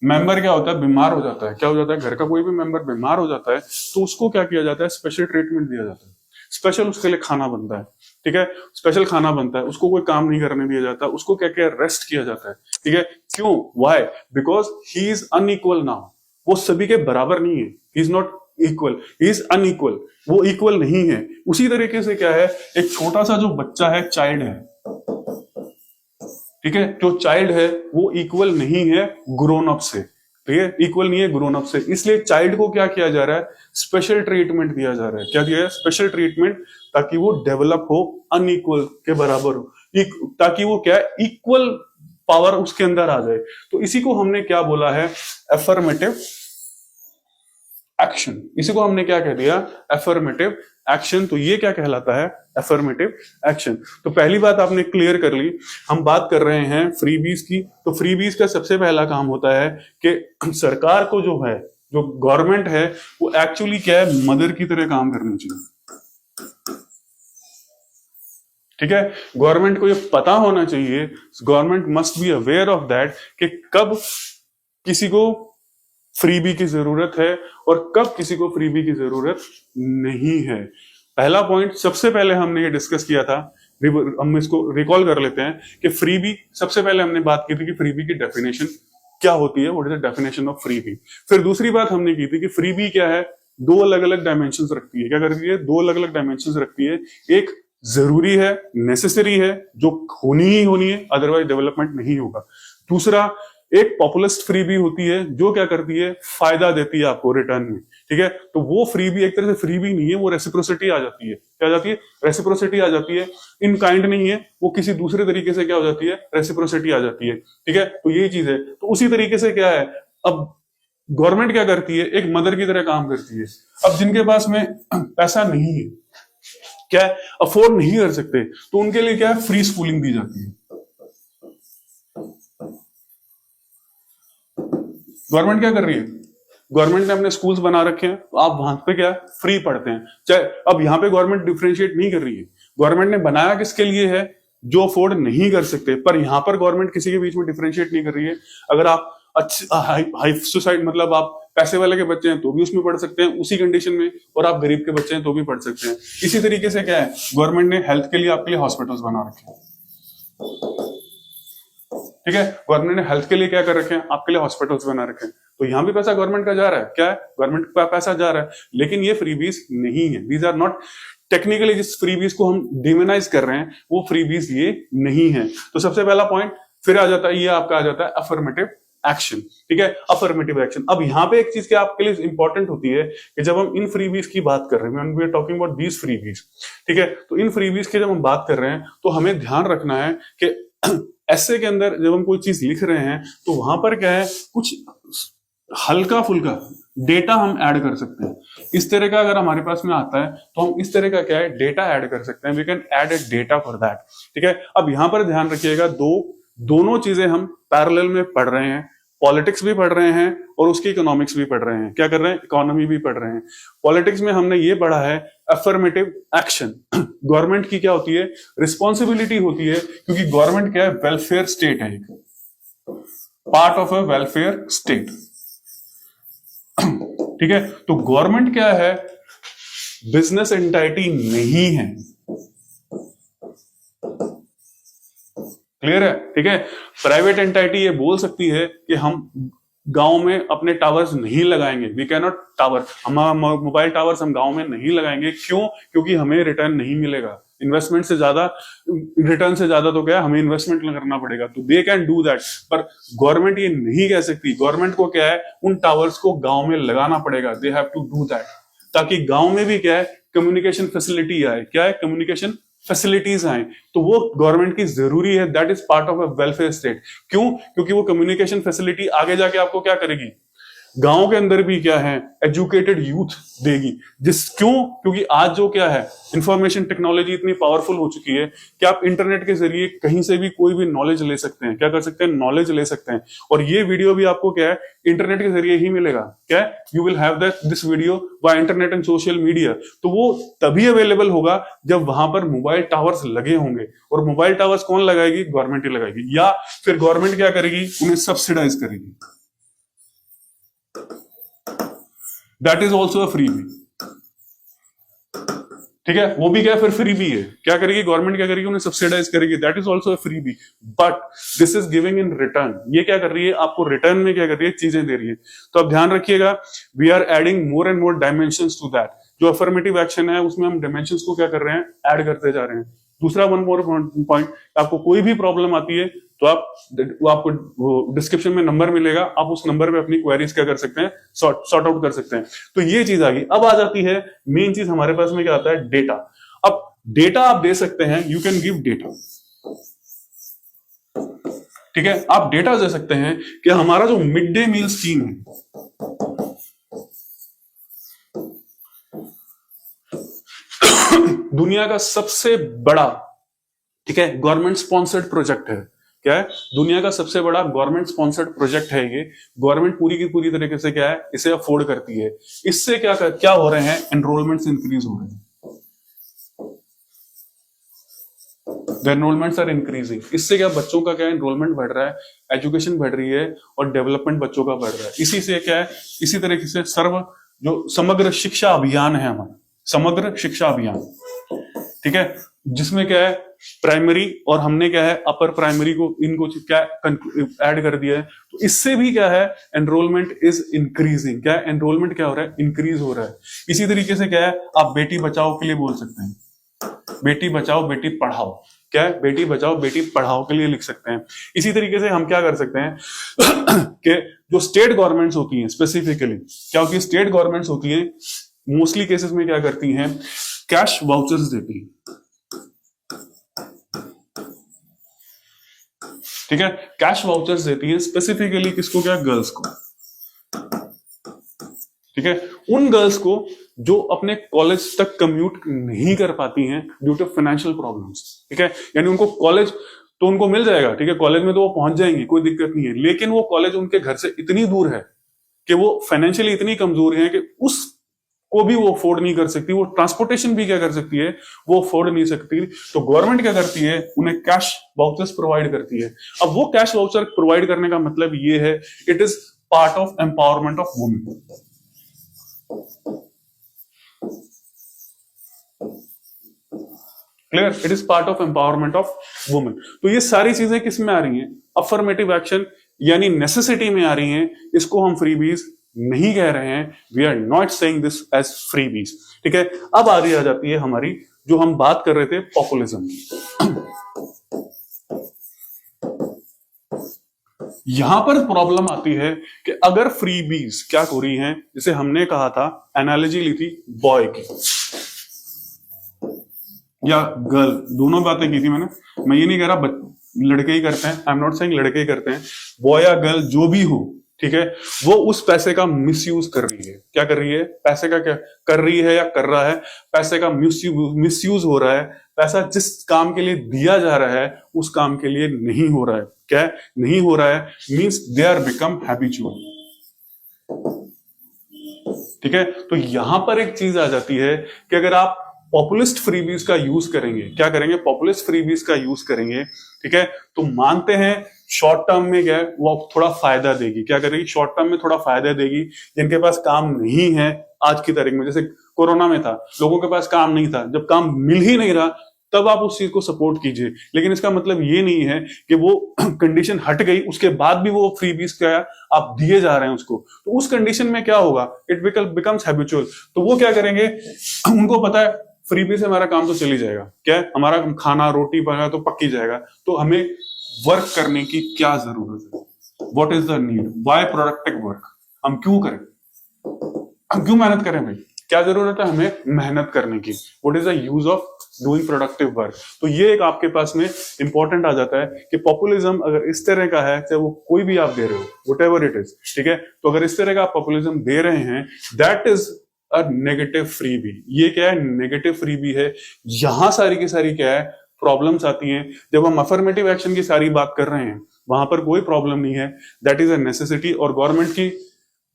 मेंबर क्या होता है, बीमार हो जाता है, क्या हो जाता है, घर का कोई भी मेंबर बीमार हो जाता है, तो उसको क्या किया जाता है, स्पेशल ट्रीटमेंट दिया जाता है, स्पेशल उसके लिए खाना बनता है, ठीक है, स्पेशल खाना बनता है, उसको कोई काम नहीं करने दिया जाता, उसको क्या क्या रेस्ट किया जाता है, ठीक है। क्यों, why, because he is unequal now, वो सभी के बराबर नहीं है, he is not equal, he is unequal, वो इक्वल नहीं है। उसी तरीके से क्या है, एक छोटा सा जो बच्चा है, चाइल्ड है, ठीक है, जो चाइल्ड है वो इक्वल नहीं है ग्रोन अप से, ठीक है, इक्वल नहीं है ग्रोन अप से, इसलिए चाइल्ड को क्या किया जा रहा है, स्पेशल ट्रीटमेंट दिया जा रहा है। क्या दिया है, स्पेशल ट्रीटमेंट, ताकि वो डेवलप हो अनइक्वल के बराबर हो, ताकि वो क्या है, इक्वल पावर उसके अंदर आ जाए। तो इसी को हमने क्या बोला है, अफर्मेटिव एक्शन। इसी को हमने क्या कह दिया, अफर्मेटिव एक्शन। तो ये क्या कहलाता है, अफर्मेटिव एक्शन। तो पहली बात आपने क्लियर कर ली। हम बात कर रहे हैं फ्रीबीज की। तो फ्रीबीज का सबसे पहला काम होता है कि सरकार को जो है, जो गवर्नमेंट है, वो एक्चुअली क्या है, मदर की तरह काम करनी चाहिए, ठीक है। गवर्नमेंट को ये पता होना चाहिए, government must be aware of that, कि कब किसी को फ्रीबी की जरूरत है और कब किसी को फ्रीबी की जरूरत नहीं है। पहला पॉइंट सबसे पहले हमने ये डिस्कस किया था, हम इसको रिकॉल कर लेते हैं कि फ्रीबी, सबसे पहले हमने बात की थी कि फ्रीबी की डेफिनेशन क्या होती है, what is the definition of freebie. फिर दूसरी बात हमने की थी कि फ्रीबी क्या है, दो अलग अलग डायमेंशंस रखती है। क्या करती है, दो अलग अलग डायमेंशंस रखती है। एक जरूरी है, नेसेसरी है, जो होनी ही होनी है, अदरवाइज डेवलपमेंट नहीं होगा। दूसरा, एक पॉपुलिस्ट फ्रीबी होती है, जो क्या करती है, फायदा देती है आपको रिटर्न में, ठीक है। तो वो फ्रीबी एक तरह से फ्रीबी नहीं है, वो रेसिप्रोसिटी आ जाती है। क्या आ जाती है, रेसिप्रोसिटी आ जाती है। इन काइंड नहीं है, वो किसी दूसरे तरीके से क्या हो जाती है, रेसिप्रोसिटी आ जाती है, ठीक है। तो यही चीज है। तो उसी तरीके से क्या है, अब गवर्नमेंट क्या करती है, एक मदर की तरह काम करती है। अब जिनके पास में पैसा नहीं है, क्या है, अफोर्ड नहीं कर सकते, तो उनके लिए क्या है, फ्री स्कूलिंग दी जाती है। गवर्नमेंट क्या कर रही है, गवर्नमेंट ने अपने स्कूल्स बना रखे हैं, तो आप वहां पे क्या फ्री पढ़ते हैं। चाहे अब यहाँ पे गवर्नमेंट डिफरेंशिएट नहीं कर रही है, गवर्नमेंट ने बनाया किसके लिए है, जो अफोर्ड नहीं कर सकते। पर यहाँ पर गवर्नमेंट किसी के बीच में डिफरेंशिएट नहीं कर रही है। अगर आप अच्छे हाई सोसाइटी, मतलब आप पैसे वाले के बच्चे हैं तो भी उसमें पढ़ सकते हैं उसी कंडीशन में, और आप गरीब के बच्चे हैं तो भी पढ़ सकते हैं। इसी तरीके से क्या है, गवर्नमेंट ने हेल्थ के लिए आपके लिए हॉस्पिटल्स बना रखे हैं, ठीक है। गवर्नमेंट ने हेल्थ के लिए क्या कर रखे हैं, आपके लिए हॉस्पिटल्स बना रखे हैं। तो यहां भी पैसा गवर्नमेंट का जा रहा है, क्या है, गवर्नमेंट का पैसा जा रहा है, लेकिन ये फ्रीबीज नहीं है। दीज आर नॉट टेक्निकली, जिस फ्रीबीज को हम डिमोनाइज कर रहे हैं वो फ्रीबीज ये नहीं है। तो सबसे पहला पॉइंट फिर आ जाता है, ये आपका आ जाता है अफर्मेटिव एक्शन, ठीक है, अफर्मेटिव एक्शन। अब यहाँ पे एक चीज क्या आपके लिए इंपॉर्टेंट होती है कि जब हम इन फ्रीबीज की बात कर रहे हैं, we are talking about these freebies, ठीक है, तो इन फ्रीबीज की जब हम बात कर रहे हैं तो हमें ध्यान रखना है कि ऐसे के अंदर जब हम कोई चीज लिख रहे हैं तो वहां पर क्या है, कुछ हल्का फुल्का डेटा हम ऐड कर सकते हैं। इस तरह का अगर हमारे पास में आता है तो हम इस तरह का क्या है, डेटा ऐड कर सकते हैं। We can add a data for that, ठीक है। अब यहां पर ध्यान रखिएगा, दोनों चीजें हम पैरेलल में पढ़ रहे हैं। पॉलिटिक्स भी पढ़ रहे हैं और उसकी इकोनॉमिक्स भी पढ़ रहे हैं। क्या कर रहे हैं, इकोनॉमी भी पढ़ रहे हैं। पॉलिटिक्स में हमने ये पढ़ा है अफर्मेटिव एक्शन। गवर्नमेंट की क्या होती है, रिस्पॉन्सिबिलिटी होती है, क्योंकि गवर्नमेंट क्या है, वेलफेयर स्टेट है, एक part of a welfare state, ठीक है। तो गवर्नमेंट क्या है, बिजनेस एंटाइटी नहीं है, क्लियर है, ठीक है। प्राइवेट एंटाइटी ये बोल सकती है कि हम गांव में अपने टावर्स नहीं लगाएंगे, वी कैन नॉट टावर, हमारा मोबाइल टावर्स हम गांव में नहीं लगाएंगे। क्यों? क्योंकि हमें रिटर्न नहीं मिलेगा। इन्वेस्टमेंट से ज्यादा, रिटर्न से ज्यादा तो क्या है, हमें इन्वेस्टमेंट करना पड़ेगा। तो दे कैन डू दैट, पर गवर्नमेंट ये नहीं कह सकती। गवर्नमेंट को क्या है, उन टावर्स को गांव में लगाना पड़ेगा। They have to do that, ताकि गांव में भी क्या है, कम्युनिकेशन फैसिलिटी आए। क्या है? कम्युनिकेशन फैसिलिटीज आए, तो वो गवर्नमेंट की जरूरी है। That is part of a welfare state. क्यों? क्योंकि वो कम्युनिकेशन फैसिलिटी आगे जाके आपको क्या करेगी, गांव के अंदर भी क्या है, एजुकेटेड यूथ देगी। क्यों? क्योंकि आज जो क्या है, इंफॉर्मेशन टेक्नोलॉजी इतनी पावरफुल हो चुकी है कि आप इंटरनेट के जरिए कहीं से भी कोई भी नॉलेज ले सकते हैं। क्या कर सकते हैं? नॉलेज ले सकते हैं। और ये वीडियो भी आपको क्या है, इंटरनेट के जरिए ही मिलेगा। क्या है? You will have this video by internet and social media. तो वो तभी अवेलेबल होगा जब वहां पर मोबाइल टावर्स लगे होंगे। और मोबाइल टावर्स कौन लगाएगी? गवर्नमेंट ही लगाएगी, या फिर गवर्नमेंट क्या करेगी, उन्हें सब्सिडाइज करेगी। That is also a freebie. ठीक है, वो भी क्या फिर फ्रीबी है। क्या करेगी गवर्नमेंट? क्या करेगी? उन्हें सब्सिडाइज करेगी। That is also a freebie, but this is giving in return. ये क्या कर रही है? आपको रिटर्न में क्या कर रही है? चीजें दे रही है। तो अब ध्यान रखिएगा, we are adding more and more dimensions to that. जो अफर्मेटिव एक्शन है उसमें हम डायमेंशंस को क्या कर रहे हैं? ऐड करते जा रहे हैं। दूसरा वन मोर पॉइंट, आपको कोई भी प्रॉब्लम आती है तो आपको डिस्क्रिप्शन में नंबर मिलेगा, आप उस नंबर पे अपनी क्वेरीज क्या कर सकते हैं? सॉर्ट आउट कर सकते हैं। तो ये चीज आ गई। अब आ जाती है मेन चीज, हमारे पास में क्या आता है? डेटा। अब डेटा आप दे सकते हैं, यू कैन गिव डेटा। ठीक है, आप डेटा दे सकते हैं कि हमारा जो मिड डे मील स्कीम है, दुनिया का सबसे बड़ा, ठीक है, गवर्नमेंट स्पॉन्सर्ड प्रोजेक्ट है। क्या है? दुनिया का सबसे बड़ा गवर्नमेंट स्पॉन्सर्ड प्रोजेक्ट है ये। गवर्नमेंट पूरी की पूरी तरीके से क्या है, इसे अफोर्ड करती है। इससे क्या हो रहे हैं? एनरोलमेंट्स इंक्रीज हो रहे हैं। The enrolments are increasing. इससे क्या, बच्चों का क्या एनरोलमेंट बढ़ रहा है, एजुकेशन बढ़ रही है और डेवलपमेंट बच्चों का बढ़ रहा है। इसी से क्या है, इसी तरीके से जो समग्र शिक्षा अभियान है हमारा, समग्र शिक्षा अभियान, ठीक है, जिसमें क्या है, प्राइमरी और हमने क्या है, अपर प्राइमरी को, इनको क्या ऐड कर दिया है। तो इससे भी क्या है, एनरोलमेंट इज इंक्रीजिंग। क्या है? एनरोलमेंट क्या हो रहा है? इंक्रीज हो रहा है। इसी तरीके से क्या है, आप बेटी बचाओ के लिए बोल सकते हैं, बेटी बचाओ बेटी पढ़ाओ। क्या है? बेटी बचाओ बेटी पढ़ाओ के लिए लिख सकते हैं। इसी तरीके से हम क्या कर सकते हैं कि जो स्टेट गवर्नमेंट्स होती हैं, स्पेसिफिकली क्या होती है, स्टेट गवर्नमेंट्स होती हैं, मोस्टली केसेस में क्या करती हैं, कैश वाउचर्स देती हैं। ठीक है, कैश वाउचर्स देती हैं स्पेसिफिकली किसको? क्या? गर्ल्स को। ठीक है, उन गर्ल्स को जो अपने कॉलेज तक कम्यूट नहीं कर पाती हैं ड्यू टू फाइनेंशियल प्रॉब्लम्स। ठीक है, यानी उनको कॉलेज तो उनको मिल जाएगा, ठीक है, कॉलेज में तो वो पहुंच जाएंगी, कोई दिक्कत नहीं है, लेकिन वो कॉलेज उनके घर से इतनी दूर है कि वो फाइनेंशियली इतनी कमजोर है कि उस को भी वो अफोर्ड नहीं कर सकती, वो ट्रांसपोर्टेशन भी क्या कर सकती है, वो अफोर्ड नहीं सकती। तो गवर्नमेंट क्या करती है, उन्हें कैश वाउचर्स प्रोवाइड करती है। अब वो कैश वाउचर प्रोवाइड करने का मतलब ये है, it is part of empowerment of women. Clear? It is part of empowerment of women. तो ये सारी चीजें किस में आ रही हैं? अफर्मेटिव एक्शन यानी नेसेसिटी में आ रही हैं। इसको हम फ्रीबीज नहीं कह रहे हैं, we are not saying this as freebies. ठीक है, अब आगे आ जाती है हमारी, जो हम बात कर रहे थे, पॉपुलिज्म की। यहां पर प्रॉब्लम आती है कि अगर फ्रीबीज क्या हो रही हैं, जैसे हमने कहा था, एनालॉजी ली थी बॉय की या गर्ल, दोनों बातें की थी मैंने। मैं ये नहीं कह रहा लड़के ही करते हैं, आई एम नॉट सेइंग लड़के ही करते हैं, बॉय या गर्ल जो भी हो, ठीक है, वो उस पैसे का मिसयूज कर रही है। क्या कर रही है? पैसे का क्या कर रही है या कर रहा है? पैसे का मिसयूज हो रहा है। पैसा जिस काम के लिए दिया जा रहा है उस काम के लिए नहीं हो रहा है। क्या नहीं हो रहा है? Means they are become habitual. ठीक है, तो यहां पर एक चीज आ जाती है कि अगर आप पॉपुलिस्ट फ्रीबीज का यूज करेंगे, क्या करेंगे, पॉपुलिस्ट फ्रीबीज का यूज करेंगे, ठीक है, तो मानते हैं शॉर्ट टर्म में क्या है, वो थोड़ा फायदा देगी। क्या करेगी? शॉर्ट टर्म में थोड़ा फायदा देगी। जिनके पास काम नहीं है आज की तारीख में, जैसे कोरोना में था, लोगों के पास काम नहीं था, जब काम मिल ही नहीं रहा तब आप उस चीज को सपोर्ट कीजिए। लेकिन इसका मतलब ये नहीं है कि वो कंडीशन हट गई उसके बाद भी वो फ्रीबीज क्या है आप दिए जा रहे हैं उसको, तो उस कंडीशन में क्या होगा, इट बिकम्स हैबिचुअल। तो वो क्या करेंगे, उनको पता है फ्रीबी से हमारा काम तो चली जाएगा, क्या है हमारा खाना रोटी बना तो पक ही जाएगा, तो हमें वर्क करने की क्या जरूरत है, what is the need, why productive work, हम क्यों करें, हम क्यों मेहनत करें भाई, क्या जरूरत है हमें मेहनत करने की, what is the use of doing productive work. तो ये एक आपके पास में इंपॉर्टेंट आ जाता है कि पॉपुलिज्म अगर इस तरह का है, चाहे वो कोई भी आप दे रहे हो, व्हाटएवर इट इज, ठीक है, तो अगर इस तरह का आप पॉपुलिज्म दे रहे हैं, that is a negative freebie. ये क्या है, नेगेटिव फ्रीबी है। यहां सारी की सारी क्या है प्रॉब्लम्स आती हैं। जब हम अफर्मेटिव एक्शन की सारी बात कर रहे हैं वहां पर कोई प्रॉब्लम नहीं है, दैट इज अ नेसेसिटी, और गवर्नमेंट की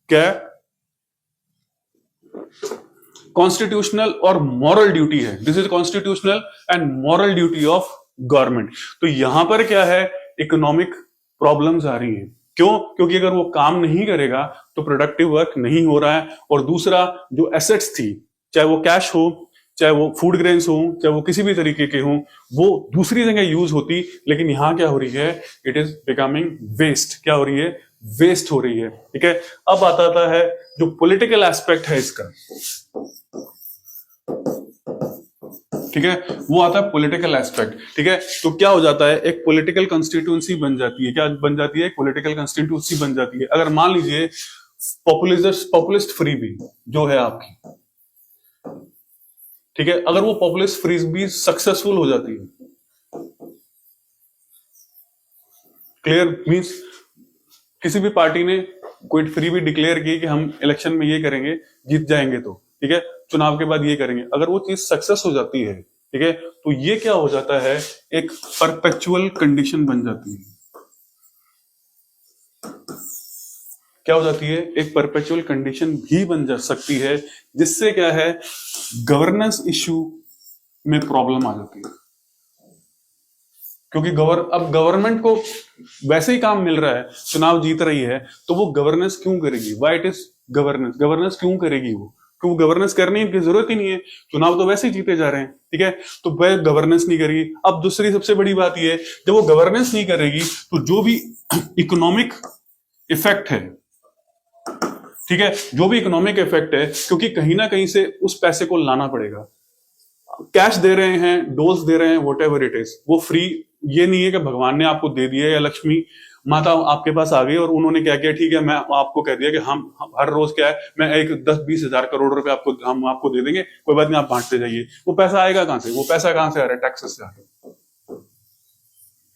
क्या है कॉन्स्टिट्यूशनल और मॉरल ड्यूटी है। This is constitutional and moral duty of government. तो यहां पर क्या है, इकोनॉमिक प्रॉब्लम्स आ रही हैं। क्यों? क्योंकि अगर वो काम नहीं करेगा तो प्रोडक्टिव वर्क नहीं हो रहा है, और दूसरा जो एसेट्स थी, चाहे वो कैश हो, चाहे वो फूड ग्रेन्स हो, चाहे वो किसी भी तरीके के हों, वो दूसरी जगह यूज होती, लेकिन यहां क्या हो रही है, इट इज बिकमिंग वेस्ट। क्या हो रही है, वेस्ट हो रही है। ठीक है, अब आता है जो पॉलिटिकल एस्पेक्ट है इसका, ठीक है, वो आता है पॉलिटिकल एस्पेक्ट। ठीक है, तो क्या हो जाता है, एक पॉलिटिकल कंस्टिट्यूएंसी बन जाती है। क्या बन जाती है, एक पॉलिटिकल कंस्टिट्यूएंसी बन जाती है। अगर मान लीजिए पॉपुलिस्ट फ्रीबी जो है आपकी, ठीक है, अगर वो पॉपुलिस्ट फ्रीबी सक्सेसफुल हो जाती है, क्लियर मींस किसी भी पार्टी ने कोई फ्रीबी डिक्लेयर की कि हम इलेक्शन में ये करेंगे, जीत जाएंगे, तो ठीक है, चुनाव के बाद ये करेंगे, अगर वो चीज सक्सेस हो जाती है, ठीक है, तो ये क्या हो जाता है, एक परपेचुअल कंडीशन बन जाती है। क्या हो जाती है, एक परपेचुअल कंडीशन भी बन जा सकती है, जिससे क्या है, गवर्नेंस इश्यू में प्रॉब्लम आ जाती है। क्योंकि अब गवर्नमेंट को वैसे ही काम मिल रहा है, चुनाव जीत रही है, तो वो गवर्नेंस क्यों करेगी, व्हाई इट इज गवर्नेंस क्यों करेगी वो, क्यों गवर्नेंस करने की जरूरत ही नहीं है, चुनाव तो वैसे ही जीते जा रहे हैं। ठीक है, तो वह गवर्नेंस नहीं करेगी। अब दूसरी सबसे बड़ी बात यह है, जब वो गवर्नेंस नहीं करेगी तो जो भी इकोनॉमिक इफेक्ट है, ठीक है, जो भी इकोनॉमिक इफेक्ट है, क्योंकि कहीं ना कहीं से उस पैसे को लाना पड़ेगा। कैश दे रहे हैं, डोज दे रहे हैं, व्हाटएवर इट इज, वो फ्री ये नहीं है कि भगवान ने आपको दे दिया या लक्ष्मी माता आपके पास आ गई और उन्होंने क्या किया, ठीक है मैं आपको कह दिया कि हम हर रोज क्या है, मैं एक 10-20 हजार करोड़ रुपए हम आपको दे देंगे, कोई बात नहीं, आप बांटते जाइए। वो पैसा आएगा कहां से, वो पैसा कहां से आ रहा है, टैक्सेस से आ रहा है।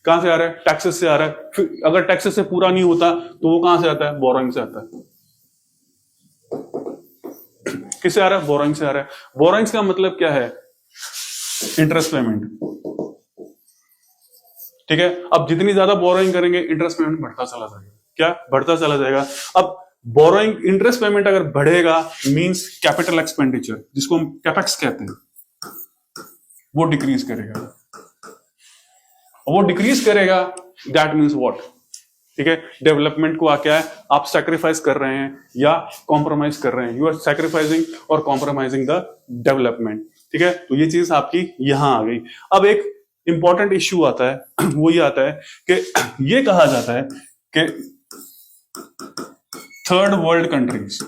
कहां से आ रहा है, टैक्सेस से आ रहा है। फिर अगर टैक्सेस से पूरा नहीं होता तो वो कहां से आता है, बोरोइंग से आता है। किससे आ रहा है, बोरोइंग से आ रहा है। बोरोइंग्स का मतलब क्या है, इंटरेस्ट पेमेंट। ठीक है, अब जितनी ज्यादा बोरोइंग करेंगे इंटरेस्ट पेमेंट बढ़ता चला जाएगा। क्या बढ़ता चला जाएगा। अब बोरोइंग इंटरेस्ट पेमेंट अगर बढ़ेगा मींस कैपिटल एक्सपेंडिचर, जिसको हम कैपेक्स कहते हैं, वो डिक्रीज करेगा। वो डिक्रीज करेगा दैट मींस व्हाट, ठीक है, डेवलपमेंट को क्या है आप सैक्रिफाइस कर रहे हैं या कॉम्प्रोमाइज कर रहे हैं, यू आर सैक्रिफाइसिंग और कॉम्प्रोमाइजिंग द डेवलपमेंट। ठीक है, तो ये चीज आपकी यहां आ गई। अब एक इंपॉर्टेंट इश्यू आता है, वो ये आता है कि ये कहा जाता है कि third world countries,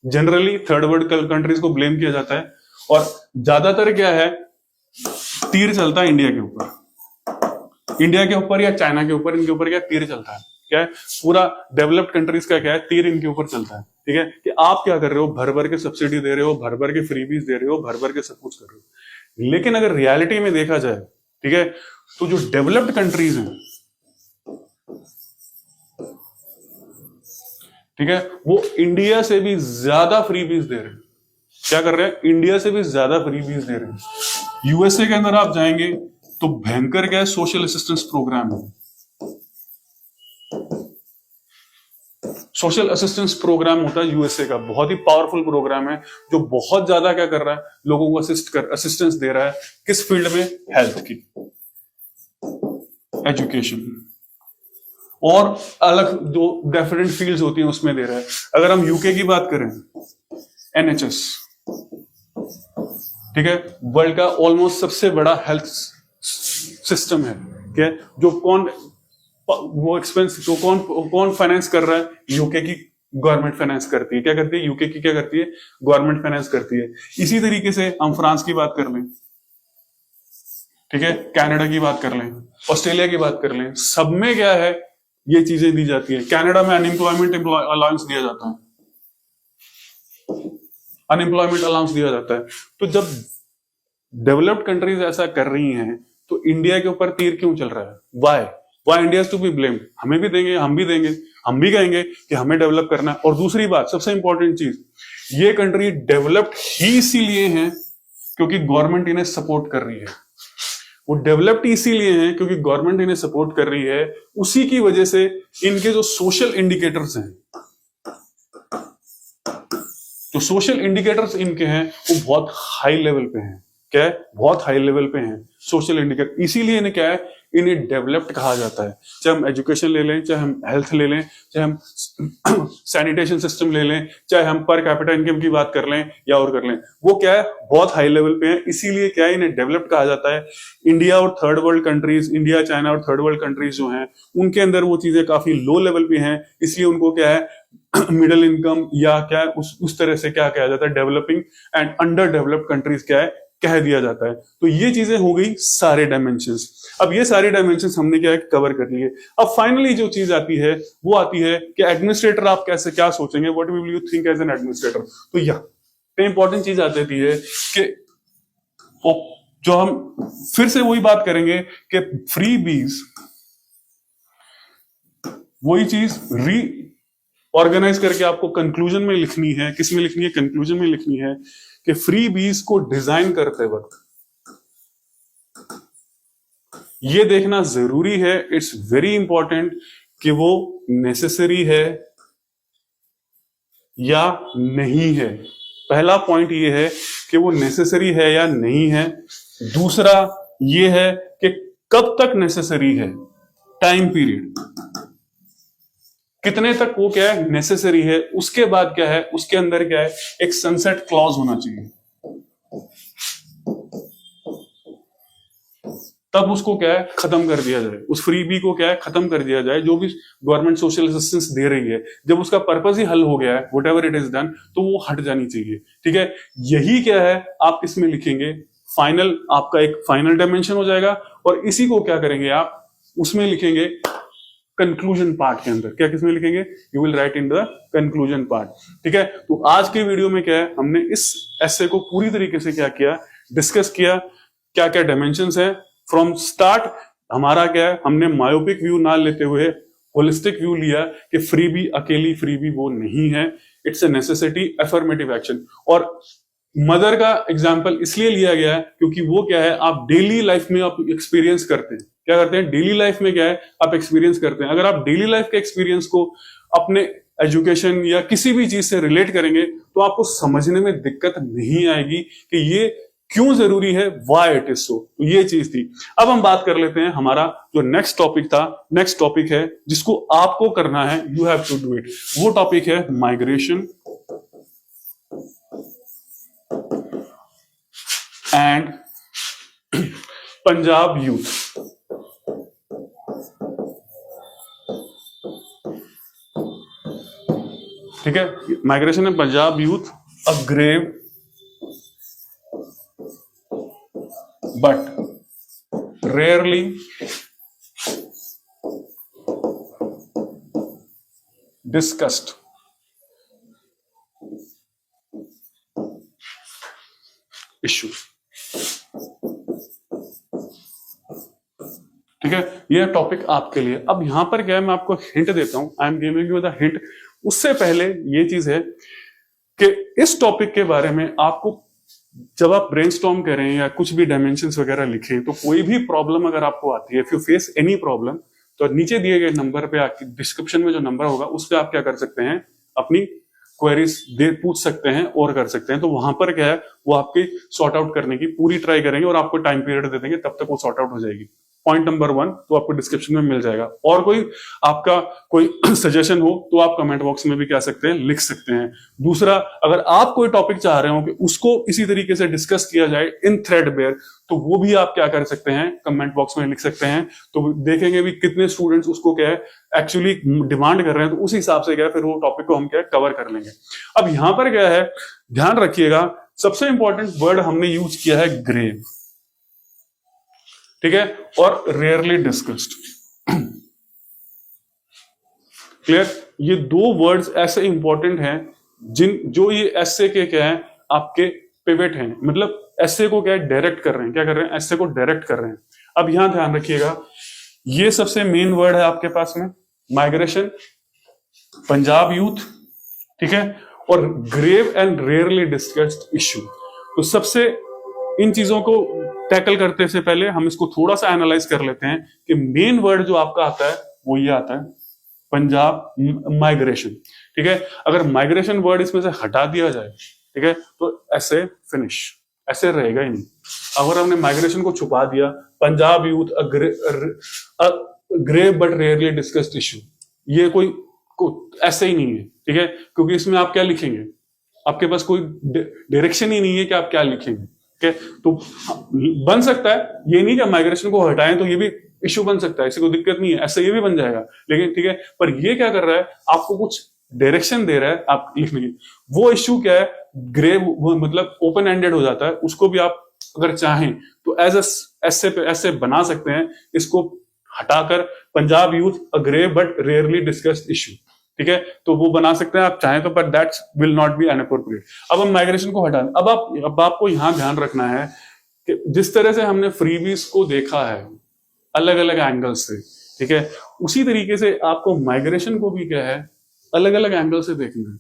generally third world countries को ब्लेम किया जाता है, और ज्यादातर क्या है तीर चलता है इंडिया के ऊपर, इंडिया के ऊपर या चाइना के ऊपर, इनके ऊपर क्या तीर चलता है। क्या है, पूरा डेवलप्ड कंट्रीज का क्या है, तीर इनके ऊपर चलता है। ठीक है, कि आप क्या कर रहे हो, भर भर के सब्सिडी दे रहे हो, भर भर के फ्रीबीज दे रहे हो, भर भर के सब कुछ कर रहे हो। लेकिन अगर रियलिटी में देखा जाए, ठीक है, तो जो डेवलप्ड कंट्रीज हैं, ठीक है, वो इंडिया से भी ज्यादा फ्रीबीज दे रहे हैं। क्या कर रहे हैं, इंडिया से भी ज्यादा फ्रीबीज दे रहे हैं। यूएसए के अंदर आप जाएंगे तो भयंकर क्या है, सोशल असिस्टेंस प्रोग्राम है। सोशल असिस्टेंस प्रोग्राम होता है यूएसए का, बहुत ही पावरफुल प्रोग्राम है, जो बहुत ज्यादा क्या कर रहा है, लोगों को असिस्टेंस दे रहा है। किस फील्ड में, हेल्थ की, एजुकेशन, और अलग जो डिफरेंट फील्ड्स होती हैं उसमें दे रहा है। अगर हम यूके की बात करें, एनएचएस, ठीक है, वर्ल्ड का ऑलमोस्ट सबसे बड़ा हेल्थ सिस्टम है, ठीक है, जो वो एक्सपेंस जो कौन फाइनेंस कर रहा है? यूके की गवर्नमेंट फाइनेंस करती है। क्या करती है? यूके की क्या करती है? गवर्नमेंट फाइनेंस करती है। इसी तरीके से हम फ्रांस की बात कर लें, ठीक है, कनाडा की बात कर लें, ऑस्ट्रेलिया की बात कर लें, सब में क्या है? ये चीजें दी जाती है। कनाडा में अनएम्प्लॉयमेंट अलाउंस दिया जाता है, अनएम्प्लॉयमेंट अलाउंस दिया जाता है। तो जब डेवलप्ड कंट्रीज ऐसा कर रही हैं तो इंडिया के ऊपर तीर क्यों चल रहा है? Why India to be blamed? हमें भी देंगे, हम भी कहेंगे कि हमें डेवलप करना है। और दूसरी बात, सबसे इंपॉर्टेंट चीज, ये कंट्री डेवलप्ड ही इसीलिए है क्योंकि गवर्नमेंट इन्हें सपोर्ट कर रही है। वो डेवलप्ड इसीलिए हैं क्योंकि गवर्नमेंट इन्हें सपोर्ट कर रही है। उसी की वजह से इनके जो सोशल इंडिकेटर्स हैं, जो सोशल इंडिकेटर्स इनके हैं वो बहुत हाई लेवल पे हैं। क्या है? बहुत हाई लेवल पे हैं सोशल इंडिकेटर। इसीलिए इन्हें क्या है? इन्हें डेवलप्ड कहा जाता है। चाहे हम एजुकेशन ले लें, चाहे हम हेल्थ ले लें, चाहे हम सैनिटेशन सिस्टम ले लें, चाहे हम पर कैपिटा इनकम की बात कर लें या और कर लें, वो क्या है? बहुत हाई लेवल पे है। इसीलिए क्या है? इन्हें डेवलप्ड कहा जाता है। इंडिया और third world countries, India, China और थर्ड वर्ल्ड कंट्रीज जो हैं, उनके अंदर वो चीजें काफी लो लेवल पे हैं। इसलिए उनको क्या है? मिडिल इनकम या क्या उस तरह से क्या कहा जाता है? Developing and under developed countries क्या है? कह दिया जाता है। तो ये चीजें हो गई सारे डायमेंशंस। अब ये सारे डायमेंशंस हमने क्या है? कवर कर लिए। अब फाइनली जो चीज आती है वो आती है कि एडमिनिस्ट्रेटर आप कैसे क्या सोचेंगे? What will you think as an administrator? तो यह इंपॉर्टेंट चीज आ जाती है कि जो हम फिर से वही बात करेंगे कि फ्री बीज वही चीज री ऑर्गेनाइज करके आपको कंक्लूजन में लिखनी है। किस में लिखनी है? कंक्लूजन में लिखनी है कि फ्री बीज को डिजाइन करते वक्त ये देखना जरूरी है, इट्स वेरी इंपॉर्टेंट, कि वो नेसेसरी है या नहीं है। पहला पॉइंट ये है कि वो नेसेसरी है या नहीं है। दूसरा ये है कि कब तक नेसेसरी है, टाइम पीरियड कितने तक वो क्या है? नेसेसरी है। उसके बाद क्या है? उसके अंदर क्या है? एक सनसेट क्लॉज होना चाहिए। तब उसको क्या है? खत्म कर दिया जाए। उस फ्रीबी को क्या है? खत्म कर दिया जाए। जो भी गवर्नमेंट सोशल असिस्टेंस दे रही है, जब उसका पर्पस ही हल हो गया है, व्हाटएवर इट इज डन, तो वो हट जानी चाहिए। ठीक है, यही क्या है आप इसमें लिखेंगे। फाइनल आपका एक फाइनल डायमेंशन हो जाएगा और इसी को क्या करेंगे आप? उसमें लिखेंगे कंक्लूजन पार्ट के अंदर। क्या किसमें लिखेंगे? You will write in the conclusion part. ठीक है, तो आज के वीडियो में क्या है? हमने इस एसे को पूरी तरीके से क्या किया? डिस्कस किया। क्या क्या डायमेंशंस है फ्रॉम स्टार्ट। हमारा क्या है? हमने मायोपिक व्यू ना लेते हुए होलिस्टिक व्यू लिया कि फ्रीबी अकेली फ्रीबी वो नहीं है, it's a necessity, affirmative action. और मदर का एग्जांपल इसलिए लिया गया है क्योंकि वो क्या है? आप डेली लाइफ में आप एक्सपीरियंस करते हैं। क्या करते हैं? डेली लाइफ में क्या है? आप एक्सपीरियंस करते हैं। अगर आप डेली लाइफ के एक्सपीरियंस को अपने एजुकेशन या किसी भी चीज से रिलेट करेंगे तो आपको समझने में दिक्कत नहीं आएगी कि ये क्यों जरूरी है, व्हाई इट इज सो। तो ये चीज थी। अब हम बात कर लेते हैं हमारा जो नेक्स्ट टॉपिक था। नेक्स्ट टॉपिक है जिसको आपको करना है, you have to do it. वो टॉपिक है माइग्रेशन एंड पंजाब यूथ। ठीक है, migration and Punjab youth, a grave but rarely discussed issue। ठीक है, यह टॉपिक आपके लिए। अब यहां पर क्या है, मैं आपको हिंट देता हूं, I am giving you the hint. उससे पहले ये चीज है कि इस टॉपिक के बारे में आपको जब आप ब्रेनस्टॉर्म करें या कुछ भी डायमेंशंस वगैरह लिखें, तो कोई भी प्रॉब्लम अगर आपको आती है, if you face any problem, तो नीचे दिए गए नंबर पे, आपकी डिस्क्रिप्शन में जो नंबर होगा उस पर आप क्या कर सकते हैं? अपनी क्वेरीज पूछ सकते हैं और कर सकते हैं। तो वहां पर क्या है, वो आपकी सॉर्ट आउट करने की पूरी ट्राई करेंगे और आपको टाइम पीरियड दे देंगे, तब तक वो सॉर्ट आउट हो जाएगी। पॉइंट नंबर 1 तो आपको डिस्क्रिप्शन में मिल जाएगा। और कोई आपका कोई सजेशन हो तो आप कमेंट बॉक्स में भी कह सकते हैं, लिख सकते हैं। दूसरा, अगर आप कोई टॉपिक चाह रहे हो कि उसको इसी तरीके से डिस्कस किया जाए इन थ्रेडबेयर, तो वो भी आप क्या कर सकते हैं, कमेंट बॉक्स में लिख सकते हैं। तो देखेंगे भी कितने स्टूडेंट्स उसको क्या है एक्चुअली डिमांड कर रहे हैं, तो उस हिसाब से क्या है फिर वो टॉपिक को हम क्या कवर कर लेंगे। अब यहां पर क्या है, ध्यान रखिएगा, सबसे इंपॉर्टेंट वर्ड हमने यूज किया है ग्रेव, ठीक है, और रेयरली डिस्कस्ड। क्लियर? ये दो वर्ड्स ऐसे इंपॉर्टेंट हैं जो ये एस्से के क्या है आपके पिवट हैं, मतलब एस्से को क्या है डायरेक्ट कर रहे हैं, क्या कर रहे हैं, एस्से को डायरेक्ट कर रहे हैं। अब यहां ध्यान रखिएगा, ये सबसे मेन वर्ड है आपके पास में, माइग्रेशन, पंजाब यूथ, ठीक है, और grave and rarely discussed issue. तो सबसे इन चीजों को टैकल करते से पहले हम इसको थोड़ा सा एनालाइज कर लेते हैं कि मेन वर्ड जो आपका आता है वो ये आता है पंजाब माइग्रेशन, ठीक है। अगर माइग्रेशन वर्ड इसमें से हटा दिया जाए, ठीक है, तो ऐसे फिनिश, ऐसे रहेगा ही नहीं। अगर हमने माइग्रेशन को छुपा दिया, Punjab youth grave but rarely discussed issue, ये कोई ऐसे ही नहीं है, ठीक है, क्योंकि इसमें आप क्या लिखेंगे, आपके पास कोई डायरेक्शन ही नहीं है कि आप क्या लिखेंगे, ठीक है। तो बन सकता है, ये नहीं कि माइग्रेशन को हटाएं तो ये भी इश्यू बन सकता है, इससे कोई दिक्कत नहीं है, ऐसे ये भी बन जाएगा, लेकिन ठीक है, पर ये क्या कर रहा है, आपको कुछ डायरेक्शन दे रहा है आप लिखने की। वो इश्यू क्या है, ग्रेव मतलब ओपन एंडेड हो जाता है, उसको भी आप अगर चाहें तो एज ऐसे बना सकते हैं, इसको हटाकर Punjab youth a grave but rarely discussed issue, ठीक है, तो वो बना सकते हैं आप चाहें तो, but that will not B inappropriate. अब हम माइग्रेशन को हटा, अब आपको यहां ध्यान रखना है कि जिस तरह से हमने फ्रीबीज को देखा है अलग अलग एंगल से, ठीक है, उसी तरीके से आपको माइग्रेशन को भी क्या है अलग अलग एंगल से देखना है।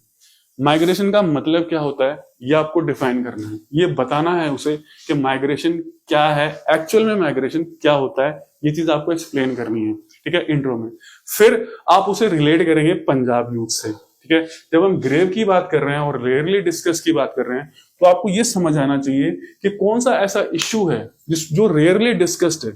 माइग्रेशन का मतलब क्या होता है ये आपको डिफाइन करना है, ये बताना है उसे कि माइग्रेशन क्या है, एक्चुअल में माइग्रेशन क्या होता है, ये चीज आपको एक्सप्लेन करनी है, ठीक है, इंट्रो में। फिर आप उसे रिलेट करेंगे पंजाब यूथ से, ठीक है। जब हम ग्रेव की बात कर रहे हैं और रेयरली डिस्कस की बात कर रहे हैं, तो आपको ये समझ आना चाहिए कि कौन सा ऐसा इश्यू है जो रेयरली डिस्कस्ड है,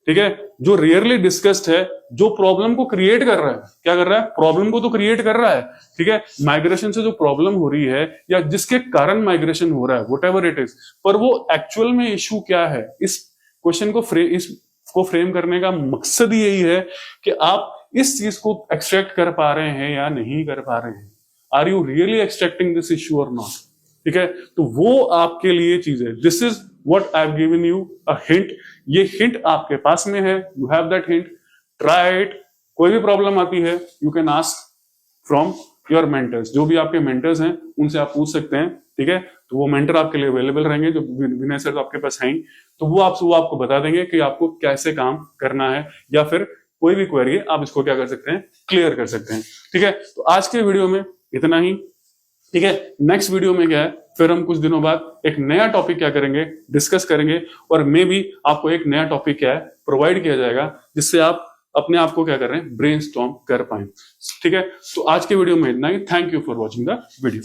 ठीक है, जो रेयरली डिस्कस्ड है, जो प्रॉब्लम को क्रिएट कर रहा है, क्या कर रहा है, प्रॉब्लम को तो क्रिएट कर रहा है, ठीक है, माइग्रेशन से जो प्रॉब्लम हो रही है या जिसके कारण माइग्रेशन हो रहा है, व्हाटएवर इट इज, पर वो एक्चुअल में इश्यू क्या है, इस क्वेश्चन को फ्रेम करने का मकसद यही है कि आप इस चीज को एक्सट्रैक्ट कर पा रहे हैं या नहीं कर पा रहे हैं, are you really extracting this issue और नॉट, ठीक है। तो वो आपके लिए चीज है, this is what I have given you a hint, ये हिंट आपके पास में है, you have that hint, try it. कोई भी प्रॉब्लम आती है you can ask from your mentors, जो भी आपके मेंटर्स हैं उनसे आप पूछ सकते हैं, ठीक है, तो वो मेंटर आपके लिए अवेलेबल रहेंगे, जो विनय सर आपके पास हैं, तो वो आपको बता देंगे कि आपको कैसे काम करना है, या फिर कोई भी क्वेरी है आप इसको क्या कर सकते हैं, क्लियर कर सकते हैं, ठीक है। तो आज के वीडियो में इतना ही, ठीक है। नेक्स्ट वीडियो में क्या है, फिर हम कुछ दिनों बाद एक नया टॉपिक क्या करेंगे, डिस्कस करेंगे, और मे बी आपको एक नया टॉपिक क्या है प्रोवाइड किया जाएगा, जिससे आप अपने आप को क्या कर रहे हैं, ब्रेनस्टॉर्म कर पाए, ठीक है। तो आज के वीडियो में इतना ही, thank you for watching the video.